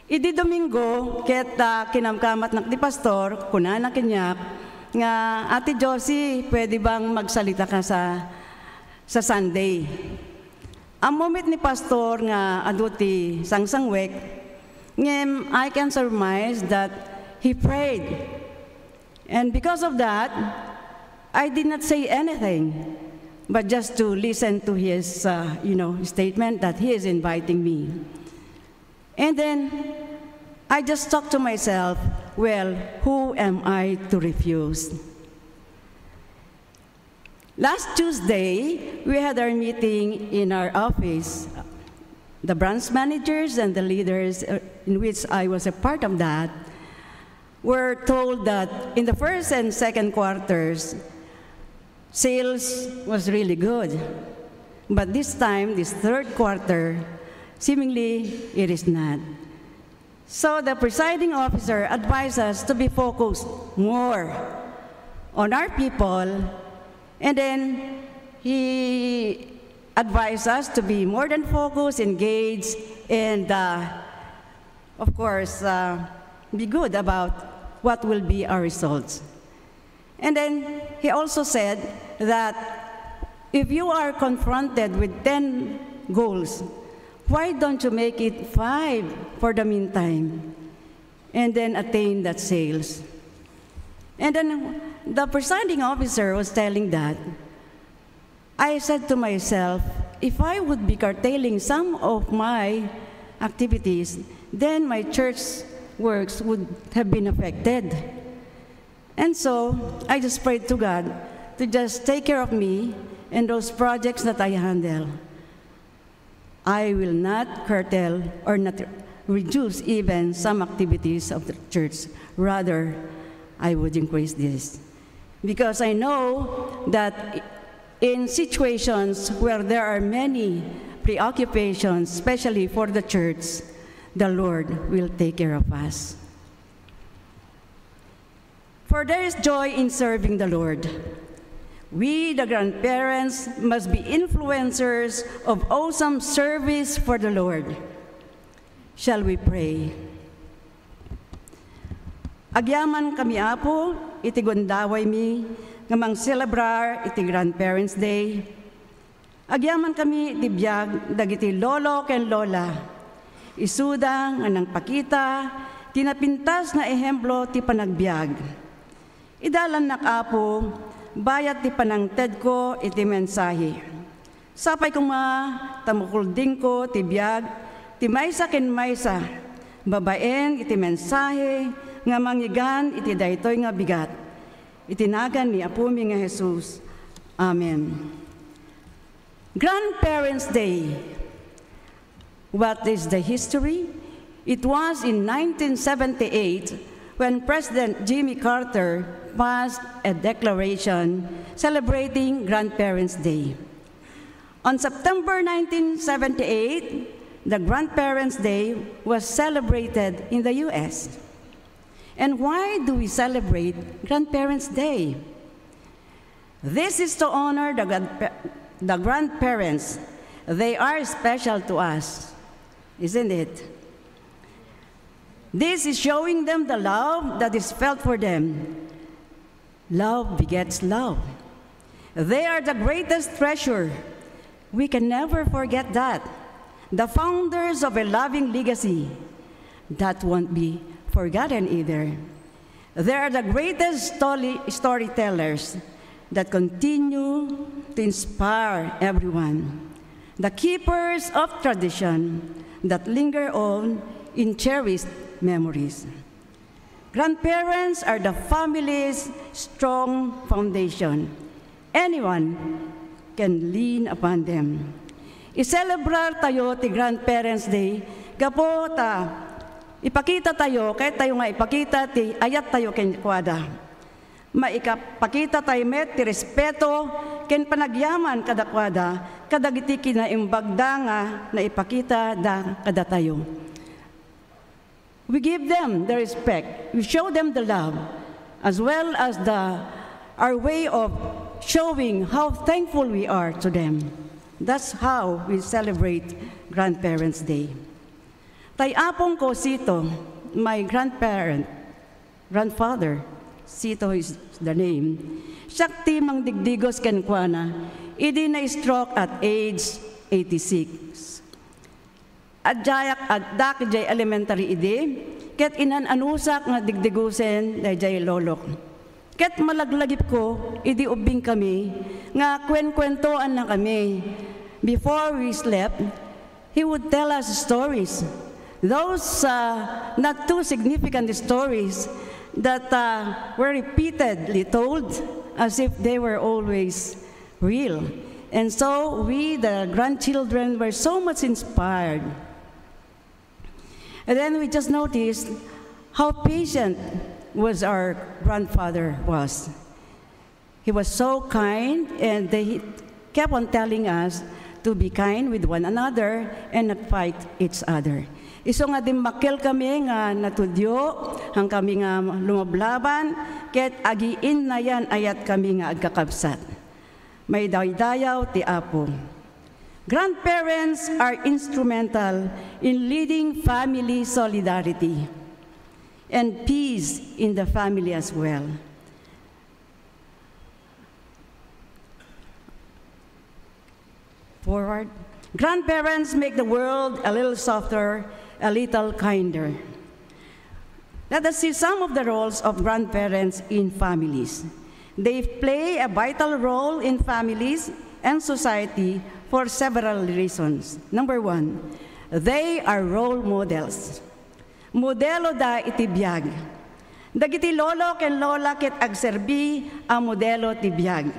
Idi Domingo, ket kinamkamat nak di pastor, kunana kinyak, nga, Ate Josie, pwede bang magsalita ka sa Sunday? Ang moment ni Pastor nga aduti sangsangwek, ngem I can surmise that he prayed. And because of that, I did not say anything, but just to listen to his, statement that he is inviting me. And then I just talked to myself, well, who am I to refuse? Last Tuesday, we had our meeting in our office. The branch managers and the leaders, in which I was a part of that, were told that in the first and second quarters, sales was really good. But this time, this third quarter, seemingly it is not. So the presiding officer advised us to be focused more on our people. And then he advised us to be more than focused, engaged, and of course, be good about what will be our results. And then he also said that if you are confronted with 10 goals, why don't you make it 5 for the meantime, and then attain that sales? And then the presiding officer was telling that. I said to myself, if I would be curtailing some of my activities, then my church works would have been affected. And so I just prayed to God to just take care of me and those projects that I handle. I will not curtail or not reduce even some activities of the church. Rather, I would increase this. Because I know that in situations where there are many preoccupations, especially for the church, the Lord will take care of us. For there is joy in serving the Lord. We, the grandparents, must be influencers of awesome service for the Lord. Shall we pray? Agyaman kami apo, iti gundaway mi, ngamang celebrar iti Grandparents' Day. Agyaman kami iti biyag, dagiti lolo ken lola. Isuda nga nang pakita, tinapintas nga ehemplo ti panagbiag. Idalan nakapo, bayat ti panangted ko iti mensahe. Sapay kong tamukulding ko ti biyag, ti maysa ken maysa, babaen iti mensahe, nga manggigan iti daytoy nga bigat. Itinagan ni Apumi nga Jesus. Amen. Grandparents' Day. What is the history? It was in 1978 when President Jimmy Carter passed a declaration celebrating Grandparents' Day. On September 1978, the Grandparents' Day was celebrated in the U.S. And why do we celebrate Grandparents' Day? This is to honor the grandparents. They are special to us, isn't it? This is showing them the love that is felt for them. Love begets love. They are the greatest treasure. We can never forget that. The founders of a loving legacy that won't be forgotten either. They are the greatest storytellers that continue to inspire everyone. The keepers of tradition that linger on in cherished memories. Grandparents are the family's strong foundation. Anyone can lean upon them. I-celebrar tayo ti Grandparents' Day, gapo ipakita tayo, kahit tayo nga ipakita ti ayat tayo ken kwada. Maikapakita tayo met ti respeto ken panagyaman kadakwada, kadagiti kinaimbagda nga na ipakita da kada tayo. We give them the respect, we show them the love, as well as our way of showing how thankful we are to them. That's how we celebrate Grandparents' Day. Tay apong ko sito, my grandfather, Sito is the name. Shakti mang digdigos ken kuana, idi na stroke at age 86. Adjayak agdak jay elementary idi, ket inan anusak nga digdigusen jay lolok. Ket malaglagip ko, idi ubing kami, nga kwen-kwentoan na kami. Before we slept, he would tell us stories. Those not too significant stories that were repeatedly told as if they were always real. And so we, the grandchildren, were so much inspired. And then we just noticed how patient was our grandfather was. He was so kind, and he kept on telling us to be kind with one another and not fight each other. Iso nga din makil kami nga natudyo, hang kami nga lumablaban, ket agiin na yan ayat kami nga agkakabsat. May daydayaw ti Apo. Grandparents are instrumental in leading family solidarity and peace in the family as well. Forward. Grandparents make the world a little softer, a little kinder. Let us see some of the roles of grandparents in families. They play a vital role in families and society for several reasons. Number one, they are role models. Modelo da itibiyag. Dagiti lolo ken lola ket agserbi ang modelo tibiyag.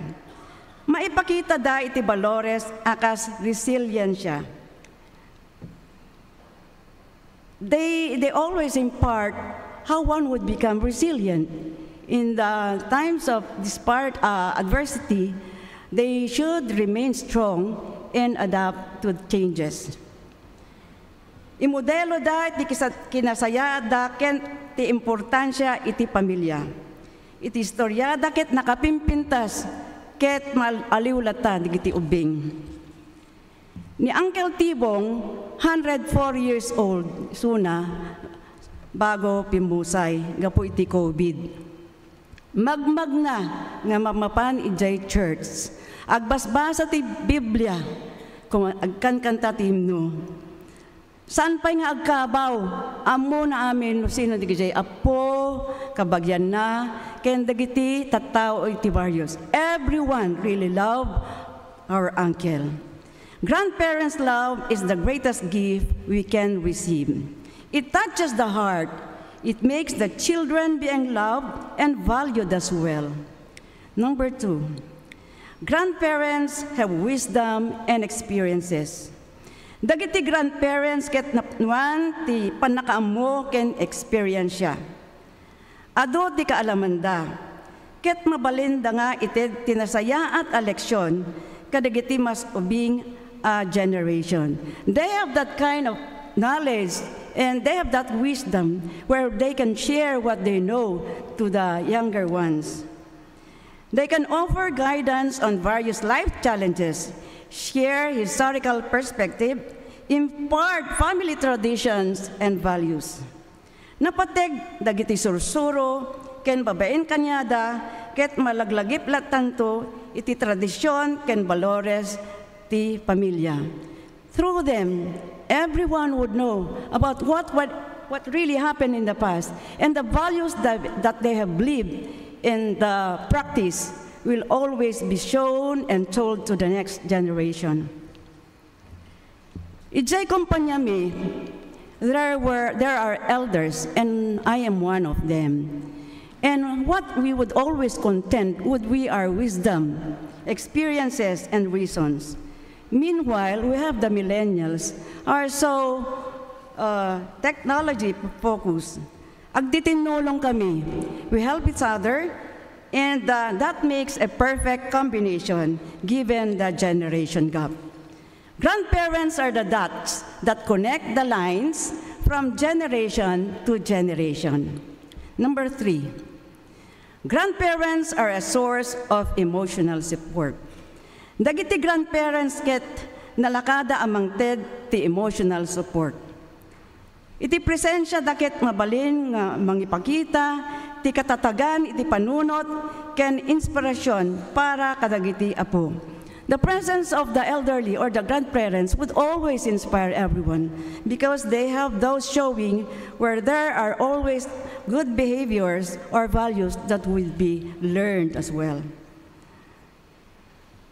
Maipakita da iti valores akas resiliensya. They always impart how one would become resilient. In the times of adversity, they should remain strong and adapt to changes. Imodelo da iti kinasaya da ken ti importansya iti pamilya. Iti istorya da ket nakapimpintas ket aliwlatan digiti ubing. Ni Uncle Tibong, 104 years old, suna, bago pimusay, gapo iti COVID. Magmag na nga mamapan ijay church. Agbasbasa ti Biblia, kung agkan-kanta ti himno. Saan pa'y nga agkabaw? Amo na amin, sino di kajay apo, kabagyan na, ken dagiti tattao iti various. Everyone really love our uncle. Grandparents' love is the greatest gift we can receive. It touches the heart. It makes the children being loved and valued as well. Number two, grandparents have wisdom and experiences. Dagiti grandparents ket napnuan ti panakaammo ken experiensya. Ado ti kaalamanda, ket mabalinda nga ited tinasaya at aleksyon kadagiti mas ubing generation. They have that kind of knowledge and they have that wisdom where they can share what they know to the younger ones. They can offer guidance on various life challenges, share historical perspective, impart family traditions and values. Napateg dagiti sursuro, ken babaen kanyada, ket malaglagip latanto, iti tradisyon ken valores ti pamilya. Through them, everyone would know about what really happened in the past, and the values that they have lived in the practice will always be shown and told to the next generation. Ijay kumpanyami, there are elders, and I am one of them. And what we would always contend would be our wisdom, experiences, and reasons. Meanwhile, we have the millennials are so technology-focused. Agditinulong kami. We help each other, and that makes a perfect combination given the generation gap. Grandparents are the dots that connect the lines from generation to generation. Number three, grandparents are a source of emotional support. Dagiti grandparents ket nalakada amang ted ti emotional support. Iti presensya daket mabalin nga mangipakita ti katatagan iti panunot ken inspirasyon para kadagiti apo. The presence of the elderly or the grandparents would always inspire everyone because they have those showing where there are always good behaviors or values that will be learned as well.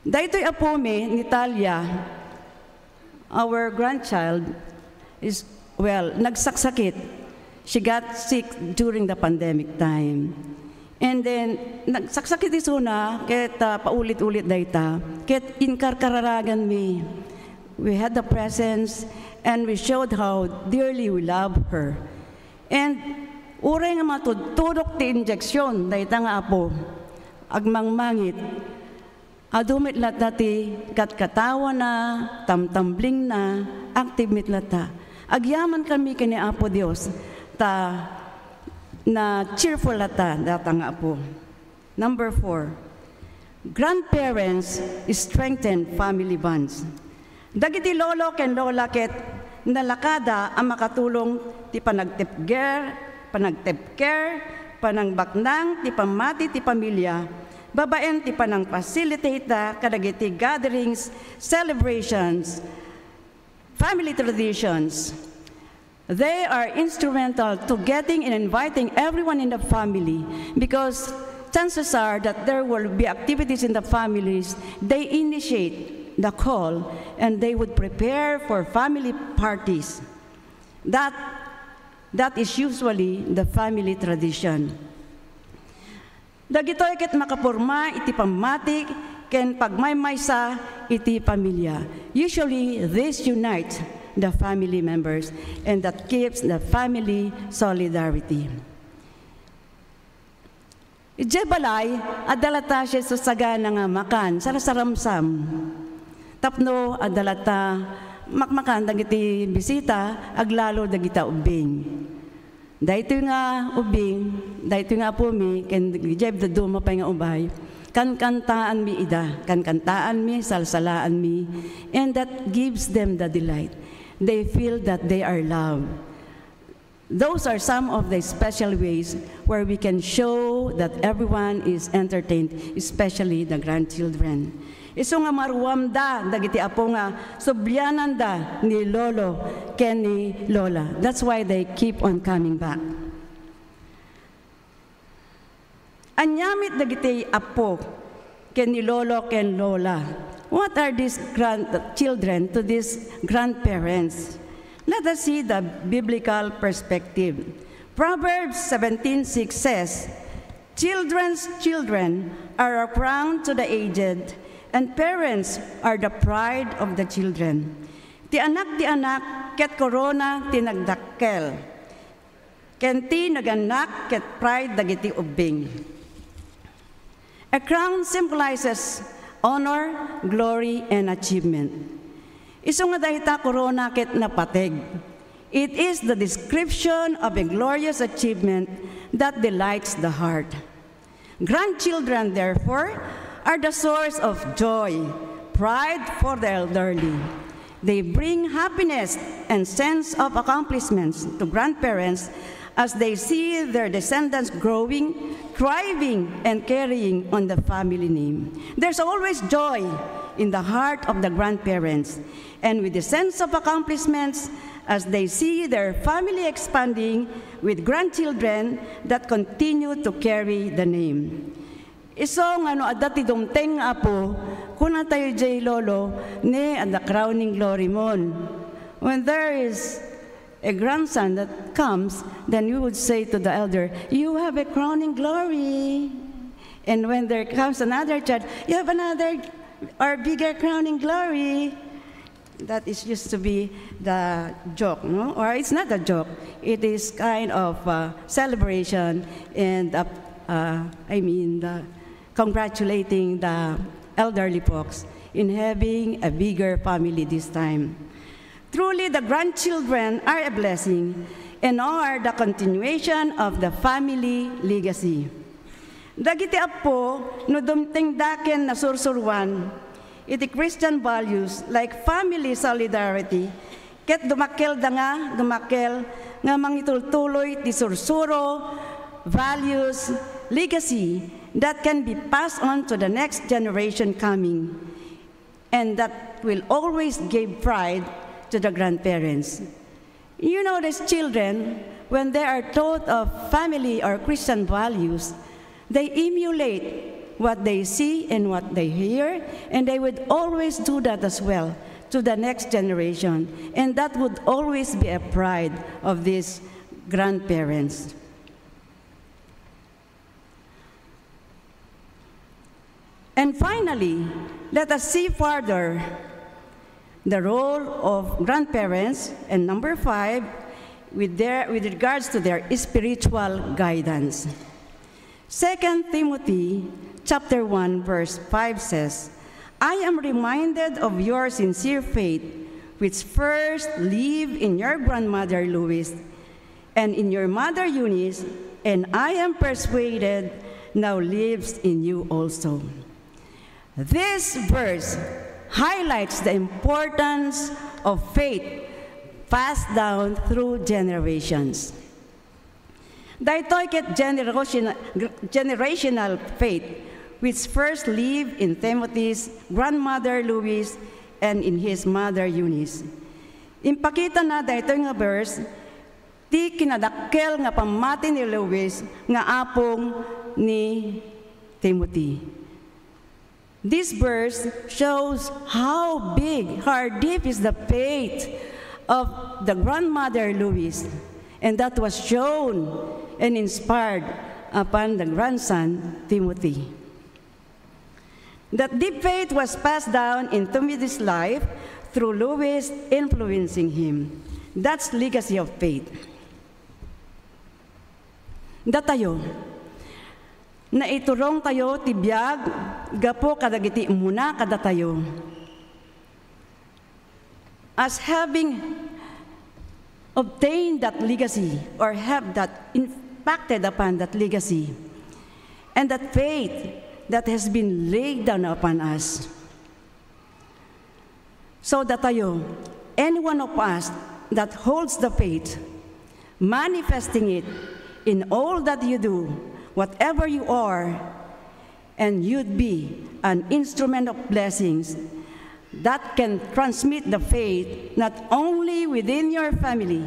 Daytoy apo mi ni Talia, our grandchild, is, well, nagsaksakit. She got sick during the pandemic time. And then, nagsaksakit isuna, ket paulit-ulit dayta, ket inkarkararagan mi. We had the presence, and we showed how dearly we love her. And, uray nga matudtudok ti injeksyon, dayta nga apo, agmangmangit, adumit lata ti katkatawa na, tamtambling na, active mit lata. Agyaman kami kini Apo Dios, ta na cheerful lata data nga apo. Number 4, grandparents strengthen family bonds. Dagiti lolo ken lola ket nalakada ang makatulong ti panagtepger, panangbaknang, ti pamati, ti pamilya, babaen ti panang facilitate kadagiti gatherings, celebrations, family traditions. They are instrumental to getting and inviting everyone in the family because chances are that there will be activities in the families. They initiate the call and they would prepare for family parties. That is usually the family tradition. Dagitoy ket makapurma iti pamati ken pagmaymaysa iti pamilya. Usually this unites the family members and that keeps the family solidarity. Ije balay adalata siya sa sagana nga makan sarasaramsam. Tapno adalata makmakan dagiti bisita aglalo dagita ubing. Daytoy nga ubing, daytoy nga pumi ken jeb da duma pa nga ubay. Kankantaan mi ida, kankantaan mi, salsalaan mi, and that gives them the delight. They feel that they are loved. Those are some of the special ways where we can show that everyone is entertained, especially the grandchildren. Iso nga maruwamda, dagiti apo nga, subyanan da ni lolo ken ni lola. That's why they keep on coming back. Anyamit dagiti apo ken ni lolo ken lola. What are these grandchildren to these grandparents? Let us see the biblical perspective. Proverbs 17:6 says, "Children's children are a crown to the aged, and parents are the pride of the children. Ti anak, ket korona ti nagdakkel. Ken ti naganak ket pride dagiti ubing." A crown symbolizes honor, glory, and achievement. Isu nga dayta korona ket napateg. It is the description of a glorious achievement that delights the heart. Grandchildren, therefore, are the source of joy, pride for the elderly. They bring happiness and sense of accomplishments to grandparents as they see their descendants growing, thriving, and carrying on the family name. There's always joy in the heart of the grandparents, and with the sense of accomplishments as they see their family expanding with grandchildren that continue to carry the name. Iso nga no adati dumteng apo, kuna tayo jay lolo, ne at the crowning glory mon. When there is a grandson that comes, then you would say to the elder, "You have a crowning glory." And when there comes another child, "You have another or bigger crowning glory." That is used to be the joke, no? Or it's not a joke. It is kind of celebration and congratulating the elderly folks in having a bigger family this time. Truly, the grandchildren are a blessing and are the continuation of the family legacy. Dagiti apo, no dumting daken na sursurwan, iti Christian values like family solidarity, ket dumakel nga mangitultuloy ti sursuro, values, legacy that can be passed on to the next generation coming, and that will always give pride to the grandparents. You know, these children, when they are taught of family or Christian values, they emulate what they see and what they hear, and they would always do that as well to the next generation. And that would always be a pride of these grandparents. And finally, let us see further the role of grandparents, and number 5, with regards to their spiritual guidance. 2 Timothy chapter 1, verse 5 says, I am reminded of your sincere faith, which first lived in your grandmother Lois and in your mother Eunice, and I am persuaded now lives in you also. This verse highlights the importance of faith passed down through generations. Dahito ket generational faith, which first lived in Timothy's grandmother Lois and in his mother Eunice. Impakita na dahito nga verse, ti kinadakkel nga pamati ni Lois nga apong ni Timothy. This verse shows how big, how deep is the faith of the grandmother Lois, and that was shown and inspired upon the grandson Timothy. That deep faith was passed down in Timothy's life through Lois influencing him. That's legacy of faith. Datayo, na iturong tayo tibiyag, gapo kadagiti muna kadatayo. As having obtained that legacy, or have that impacted upon that legacy, and that faith that has been laid down upon us. So that tayo, any one of us that holds the faith, manifesting it in all that you do, whatever you are, and you'd be an instrument of blessings that can transmit the faith not only within your family,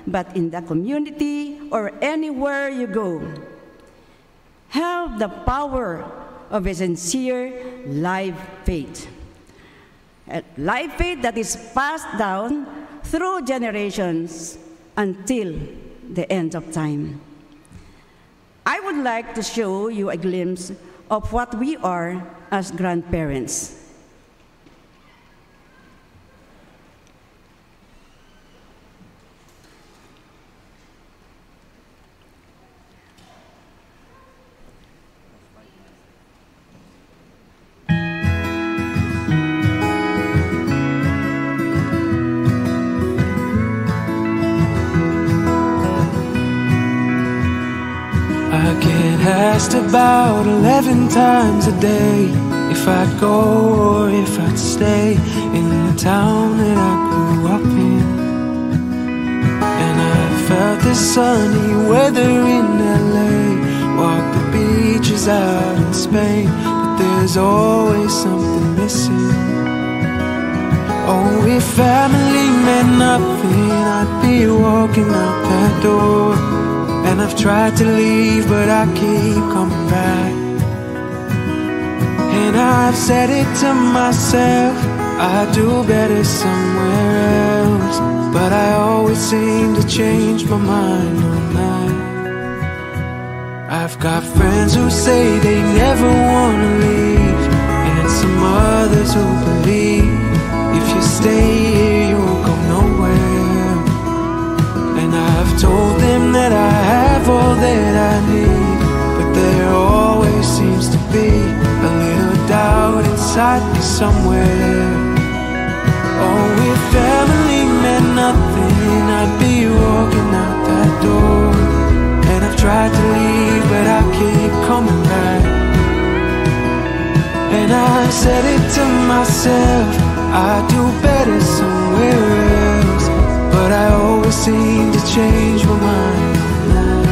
but in the community or anywhere you go. Have the power of a sincere live faith. A live faith that is passed down through generations until the end of time. I would like to show you a glimpse of what we are as grandparents. Asked about 11 times a day if I'd go or if I'd stay in the town that I grew up in. And I felt the sunny weather in LA, walked the beaches out in Spain, but there's always something missing. Oh, if family meant nothing, I'd be walking out that door. And I've tried to leave, but I keep coming back. And I've said it to myself, I'd do better somewhere else, but I always seem to change my mind on that. I've got friends who say they never want to leave, and some others who believe if you stay here you'll go nowhere. And I've told them that I have all that I need, but there always seems to be a little doubt inside me somewhere. Oh, if family meant nothing, I'd be walking out that door. And I've tried to leave, but I keep coming back. And I've said it to myself, I'd do better somewhere else, but I always seem to change my mind on that.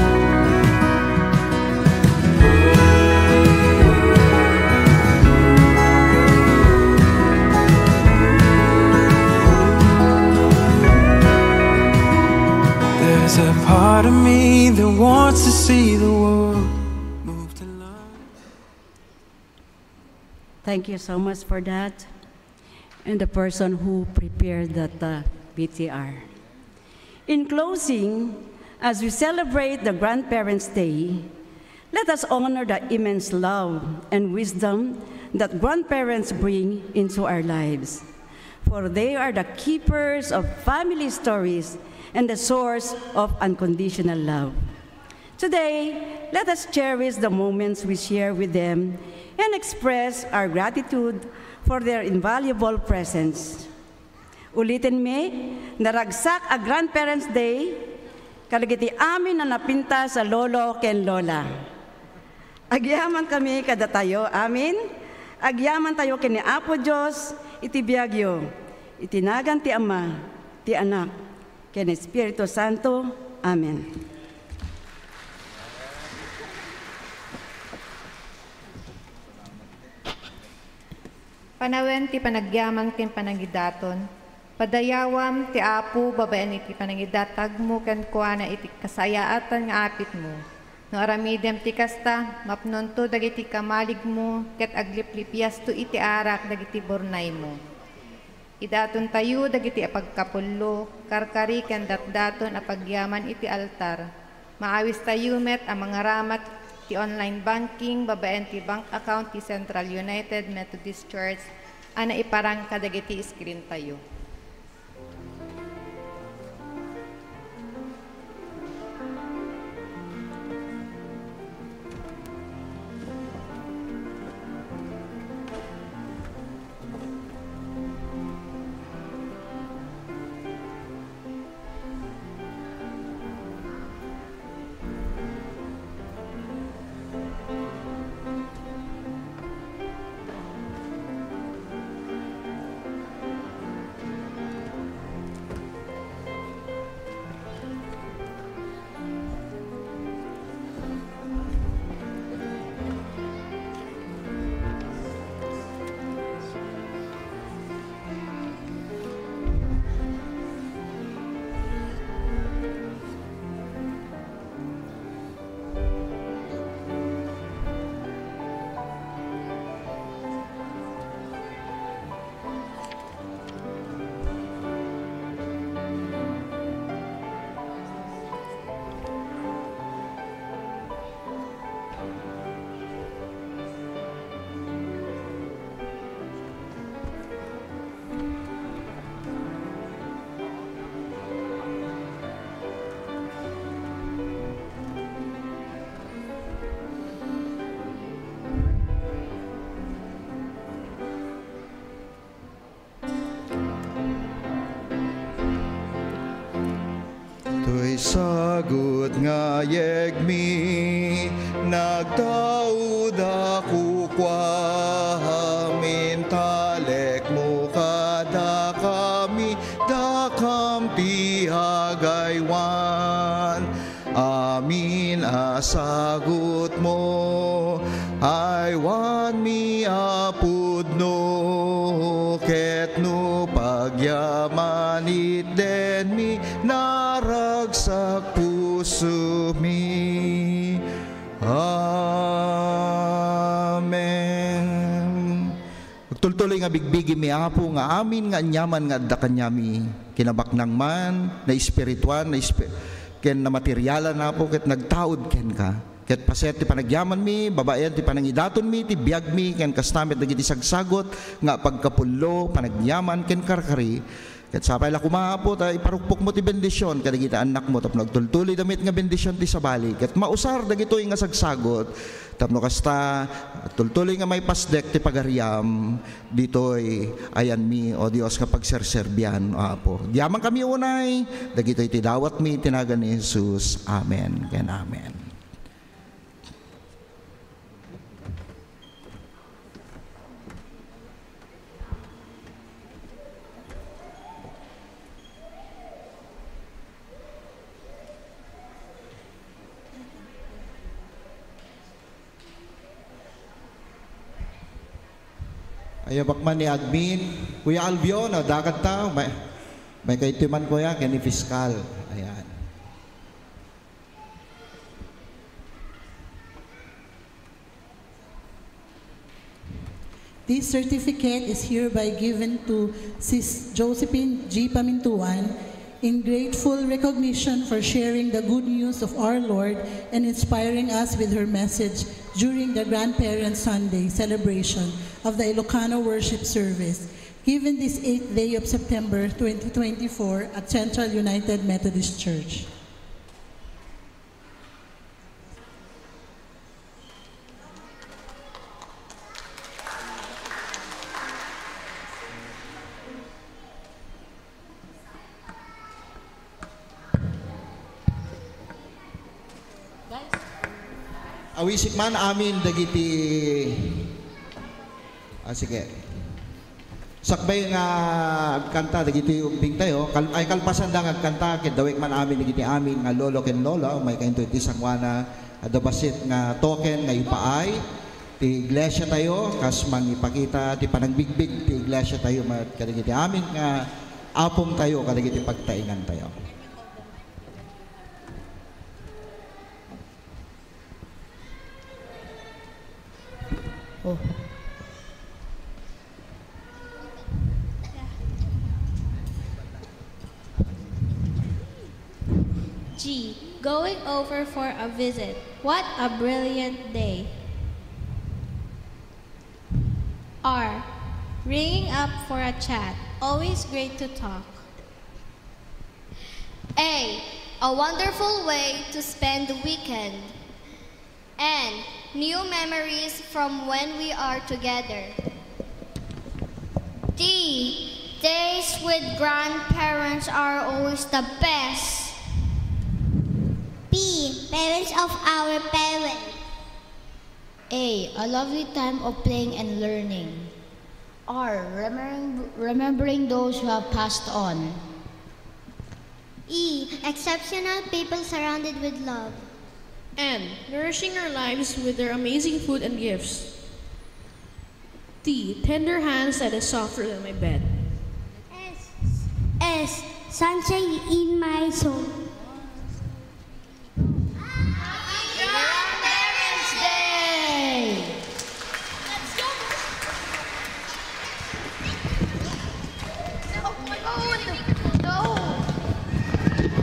There's a part of me that wants to see the world move to love. Thank you so much for that. And the person who prepared that PTR. In closing, as we celebrate the Grandparents' Day, let us honor the immense love and wisdom that grandparents bring into our lives. For they are the keepers of family stories and the source of unconditional love. Today, let us cherish the moments we share with them and express our gratitude for their invaluable presence. Ulitin mi, naragsak a Grandparents' Day, kalagiti amin na napinta sa lolo ken lola. Agyaman kami kada tayo, amin. Agyaman tayo kini Apo Diyos, iti biyagyo, itinagan ti Ama, ti Anak, ken Espiritu Santo, amen. Panawen ti panagyaman ken panagidaton, padayawam ti Apo babaen iti panagidatag mo ken kuana iti kasayaatan nga apit mo. No aramidem ti kasta, mapnonto dagiti kamalig mo, ket agliplipyas to iti arak dagiti bornay mo. Idaton tayo dagiti apagkapullo, karkari ken datdaton apagyaman iti altar. Maawis tayo met ang mga ramat ti online banking, babaen ti bank account ti Central United Methodist Church, ana iparang kadagiti screen tayo. To'y sagot nga yegmi, nagtaud ako kwamin, talek mo kada kami, dakam ti hagaywan. Amin asagot mo, aywan mi apudno, ket no pagyamanit den mi, naragsak puso mi. Amen. Magtultuloy nga bigbigi mi Apo nga amin nga anyaman nga adda kanyami, kinabaknang man na espirituan na ken na materyalan na po ket nagtaod ken ka. Ket paset ti panagyaman mi, babaen ti panangidaton mi, ti biag mi, ken kastamit dagiti sagsagot, nga pagkapullo, panagyaman, ken karkari. Ket sapay la kumapo, ta iparukpok mo ti bendisyon, kadagiti anak mo, tapno nagtultuloy damit nga bendisyon ti sabali. Ket mausar dagitoy nga sagsagot, tapno kasta, tultuloy nga may pasdek ti pagariam, ditoy ayan mi, o Dios nga pagserserbian, o Apo. Diyaman kami unay, dagitoy ti dawat mi, tinagan ni Jesus. Amen, ken amen. Ayabak man ni admin, Kuya Alvio, na dagat tao, may kaitiman ko yan, kani fiskal. Ayan. This certificate is hereby given to Sis Josephine G. Pamintuan in grateful recognition for sharing the good news of our Lord and inspiring us with her message during the Grandparents' Sunday celebration of the Ilocano worship service, given this 8th day of September 2024 at Central United Methodist Church. Awisik man amin dagiti sige. Sakbay nga agkanta dagiti umbing tayo, ay kalpasan da agkanta ket dawek man amin dagiti amin nga lolo ken lola may kainto iti sangwana adabasit nga token nga ipaay ti iglesia tayo kas mangipakita ti panagbigbig ti iglesia tayo kadagiti amin nga apong tayo kadagiti pagtaingan tayo. G. Going over for a visit. What a brilliant day. R. Ringing up for a chat. Always great to talk. A. A wonderful way to spend the weekend. N. New memories from when we are together. D. Days with grandparents are always the best. P. Parents of our parents. A. A lovely time of playing and learning. R. Remembering those who have passed on. E. Exceptional people surrounded with love. N. Nourishing our lives with their amazing food and gifts. T. Tender hands that is softer than my bed. S. Sunshine in my soul. Grandparents' Day! Let's go! Oh my God! No!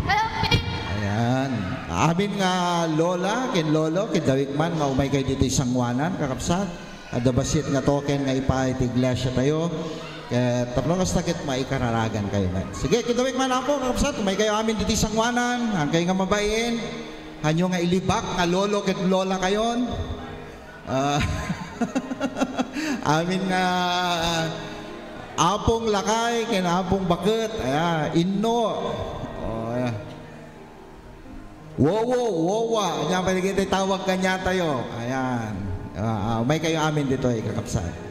Help me! Ayan. Amin nga lola, ken lolo, ken dawik man nga umay kay dito sangwanan kakapsat. Adabasit nga token nga ipaay ti iglesia tayo. Kaya tapno kas takit maikararagan kayo man. Sige, ken dawik man ako kakapsat, umay kayo amin dito sangwanan, hangkay nga mabayin. Hanyo nga ilibak nga lolo ken lola kayon. Amin nga apong lakay ken apong bakit. Ayan, inno. Ayan. Wowa. Ayan, pwede kita tawag kanya tayo. Ayan. May kayo amin dito ay kakapsat.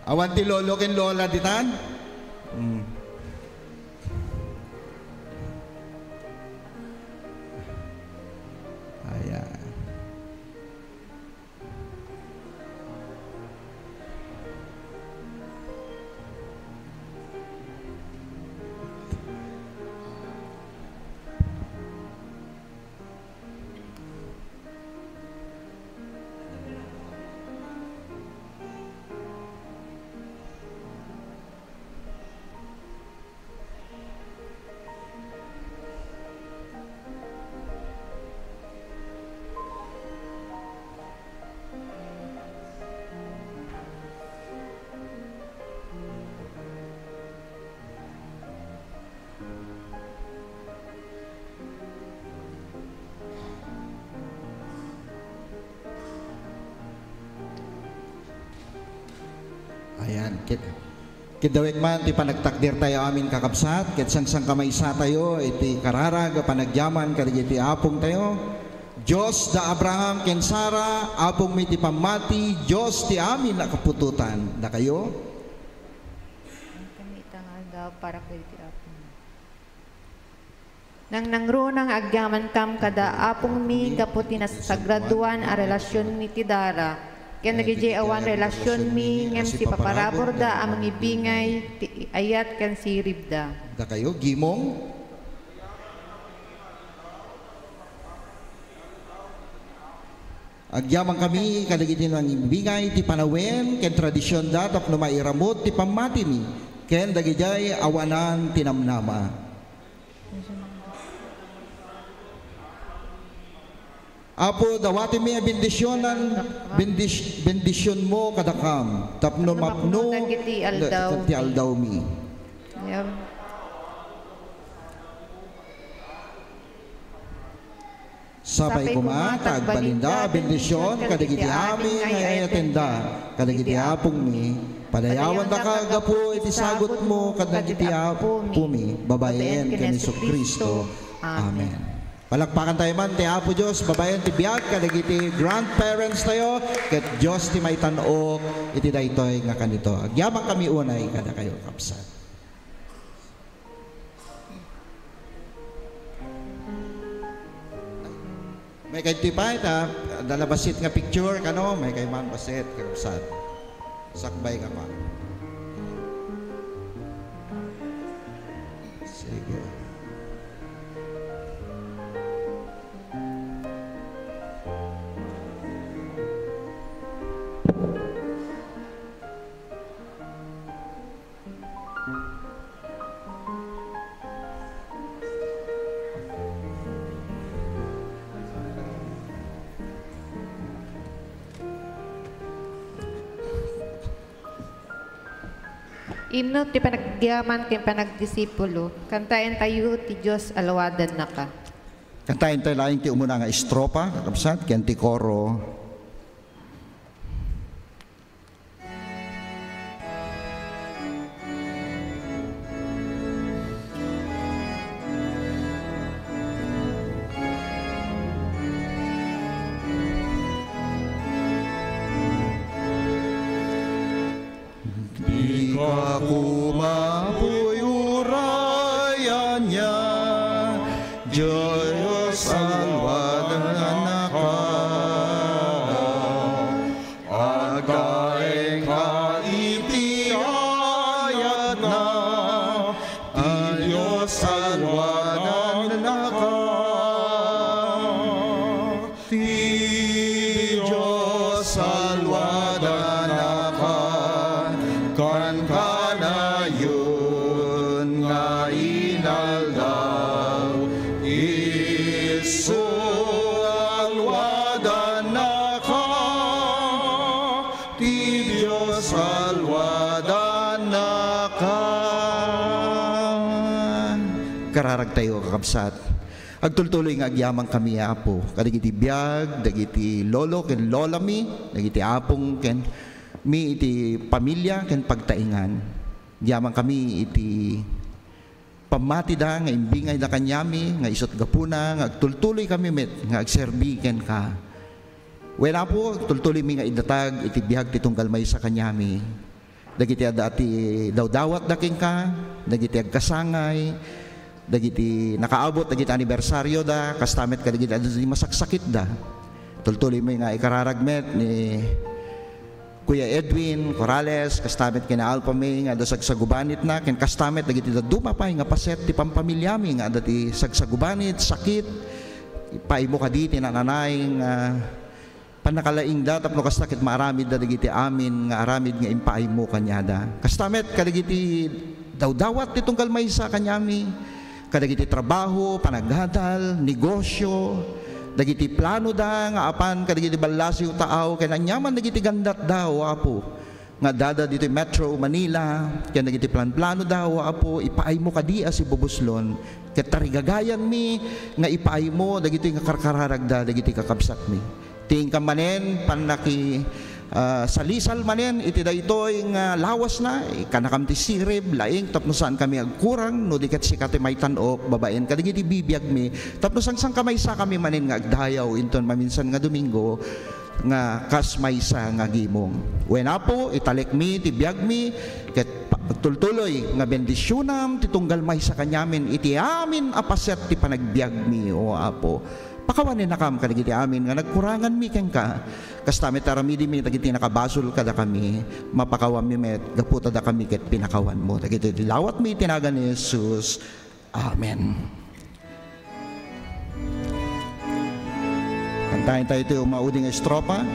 Awan ti lolo ken lola ditan? Ayan. Ayan, kidawit man ti panagtakdir tayo amin kakabsat, ket sang kamaysa tayo iti kararag panagyaman kadagiti apong tayo. Diyos da Abraham ken Sara, apong mi ti pamati, Diyos ti amin na kapututan. Da kayo? Kami tangal daw para kay ti apong. Nang nangrunang agyaman kam kada apong mi kaputi na sagraduan a relasyon mi ti Dara. Ken nagijay awan relasyon mi ngem si paparabor da amang ibingay ti ayat ken si Ribda. Da kayo, gimong? Agyaman kami kadagiti ng ibingay ti panawen ken tradisyon da tapno mairamot ti pamati mi ken dagijay awanan tinamnama. Apo, dawati mi bendisyon mo kadakam, tapno mapno Dagiti aldaw mi. Sabay kumata, agbalinda, bendisyon, kadagiti amin ay atenda, kadagiti apong mi, padayawan da kagapo, iti sagot mo, kadagiti apong mi, babayen ken Jesucristo. Amen. Palakpakan tayo man, ti Apo Diyos, babayan ti biyag, kadagiti grandparents tayo, ket Diyos ti may tanok, iti daytoy nga kanito. Agyamang kami unay, kada kayo kapsat. May kayo ti pa, dalabasit nga picture, kano, may kayo man basit, kapsat. Sakbay ka pa. Sige. Imno ti panagyaman ken panagdisipulo, kantayan tayo ti Dios alawadan na ka. Kantayin tayo laing ti umuna nga estropa, kapsat, ken ti koro. Aku mapuy urayan niya, Diyos alwadan ka, agay ka itiayat na, Diyos alwadan ka, Diyos alwadan ka, kan kana yun nga inaldaw, Isu alwadan na ka, ti Diyos alwadan na ka. Kararag tayo kakabsat. Agtultuloy nga agyaman kami Apo, kadagiti biyag, dagiti lolo ken lola mi, dagiti apong ken mi iti pamilya ken pagtaingan. Diyaman kami iti pamati da nga imbingay da kanyami nga isot gapuna nga agtultuloy kami met nga agserbi ken ka. Wala po tultuloy mi nga idatag iti bihag ti tunggal may sa kanyami. Dagiti adati dawdawat da ken ka, dagiti agkasangay, dagiti nakaabot dagiti anibersaryo da kastamet kadagiti adati masaksakit da. Tultuloy mi nga ikararagmet ni Kuya Edwin Corrales, kastamit kina Alpa May nga da sagsagubanit na, ken kastamit dagiti da dumapay nga paset ti pampamilyami nga dati sagsagubanit, sakit, ipaimo ka di tinananay nga panakalaing da tapno kastakit maaramid da dagiti amin nga aramid nga impaimo kanyada. Kastamit kadagiti dawdawat ti tunggal maysa kanyami, kadagiti trabaho, panagdadal, negosyo, dagiti plano da nga apan kadagiti balasiw taaw ken anyaman dagiti gandat daw Apo nga dada dito Metro Manila ken dagiti plano daw Apo ipaaymo kadi si bubuslon ket tarigagayan mi nga ipaaymo dagiti nga karkararagda dagiti kakabsat mi tingkam manen panaki salisal manen iti daytoy nga lawas na kanakam ti sirib laing tapno saan kami agkurang no diket sikati may tanok babaen kadagiti bibiyag mi tapno sang kamay sa kami manen nga agdayaw inton maminsan nga Domingo nga kas maysa nga gimong. When Apo italik mi ti biyag mi ket Magtultuloy nga bendisyonam titunggal may sa kanyamin iti amin apaset ti panagbiag mi o Apo. Pakawanin na kam kadagiti amin nga nagkurangan mi ken ka. Kastami taramidi mi dagiti nakabasol kada kami. Mapakawan mi met gaputa da kami ket pinakawan mo. Dagiti dilawat mi tinagan ni Jesus. Amen. Kantahin tayo ito yung mauding estropa.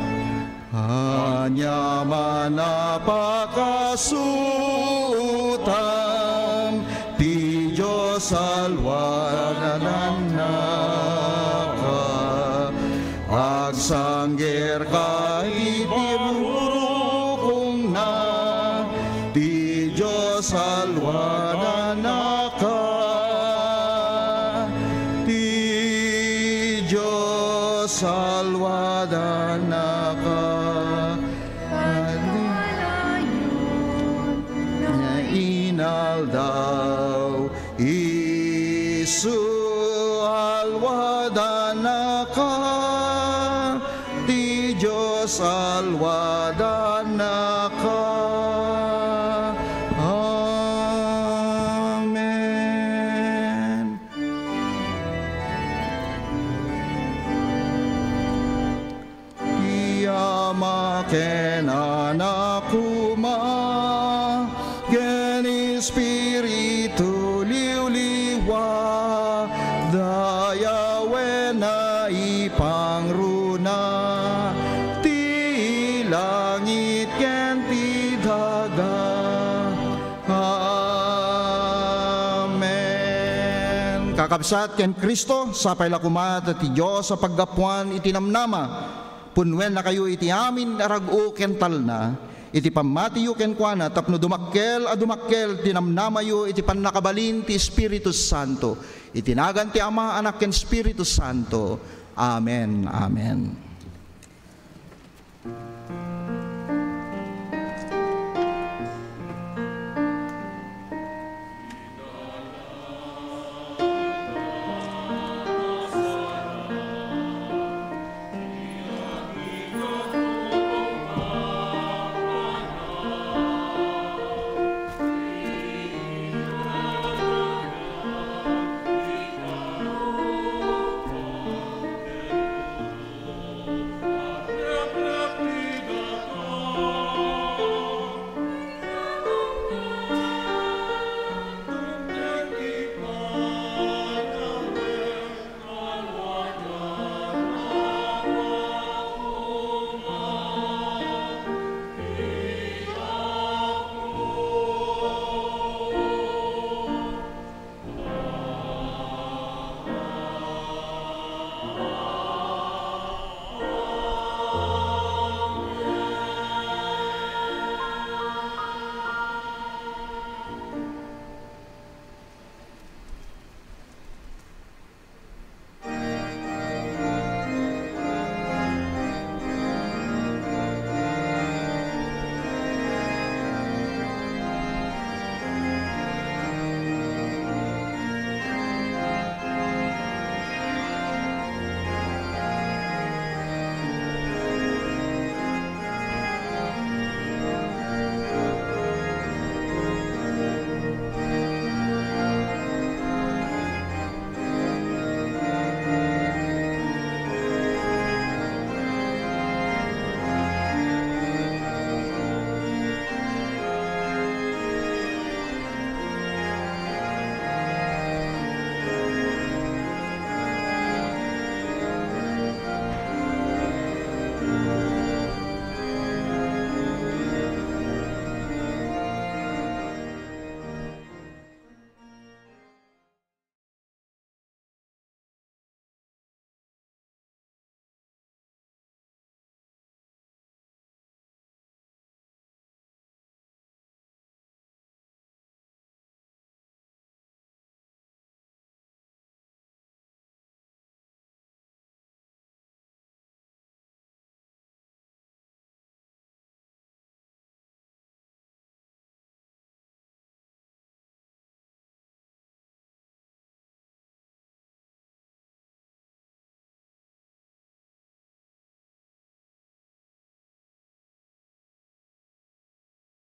Hanya manapakasutan ti Diyos alwanan naka agsanggir ka itirurukong na ti Diyos alwanan naka ti Diyos alwanan naka daw Isu alwadana ka ti Diyos alwadana ka. Amen. Tiyama ken anakuma Espiritu liwliwa dayawe na ipangruna ti langit ken ti daga. Amen. Kakabsat ken Kristo sapay lakumat ti Dios sa paggapuan itinamnama punwen na kayo iti amin arago ken talna iti pamatiyo ken kuana tapno dumakkel tinamnamayo iti pannakabalin ti Espiritu Santo itinagan ti Ama Anak ken Espiritu Santo. Amen. Amen.